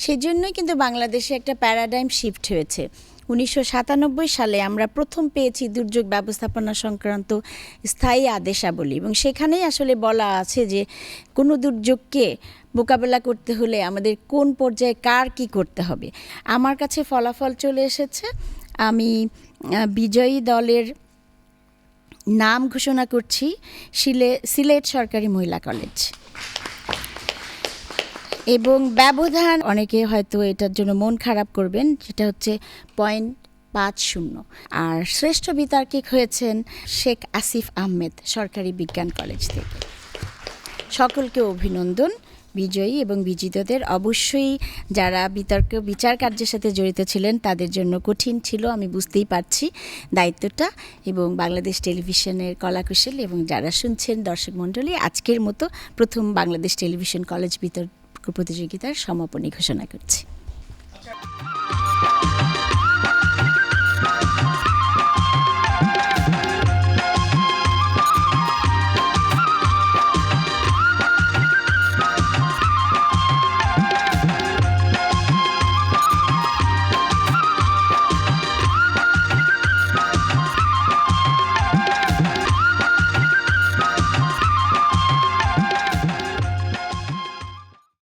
S2: সেই জন্যই কিন্তু বাংলাদেশে একটা প্যারাডাইম শিফট হয়েছে। 1997 সালে আমরা প্রথম পেয়েছি দুর্যোগ ব্যবস্থাপনা সংক্রান্ত স্থায়ী আদেশাবলী, এবং সেখানেই আসলে বলা আছে যে কোনো দুর্যোগকে মোকাবেলা করতে হলে আমাদের কোন পর্যায়ে কার কী করতে হবে। আমার কাছে ফলাফল চলে এসেছে। আমি বিজয়ী দলের নাম ঘোষণা করছি, সিলেট সরকারি মহিলা কলেজ। এবং ব্যবধান, অনেকে হয়তো এটার জন্য মন খারাপ করবেন, যেটা হচ্ছে 0.50। আর শ্রেষ্ঠ বিতার্কিক হয়েছেন শেখ আসিফ আহমেদ সরকারি বিজ্ঞান কলেজ থেকে। সকলকে অভিনন্দন বিজয়ী এবং বিজিতদের। অবশ্যই যারা বিচার কার্যের সাথে জড়িত ছিলেন তাদের জন্য কঠিন ছিল, আমি বুঝতেই পারছি দায়িত্বটা। এবং বাংলাদেশ টেলিভিশনের কলাকুশল এবং যারা শুনছেন দর্শক মণ্ডলী, আজকের মতো প্রথম বাংলাদেশ টেলিভিশন কলেজ বিতর্ক প্রতিযোগিতার সমাপনী ঘোষণা করছি।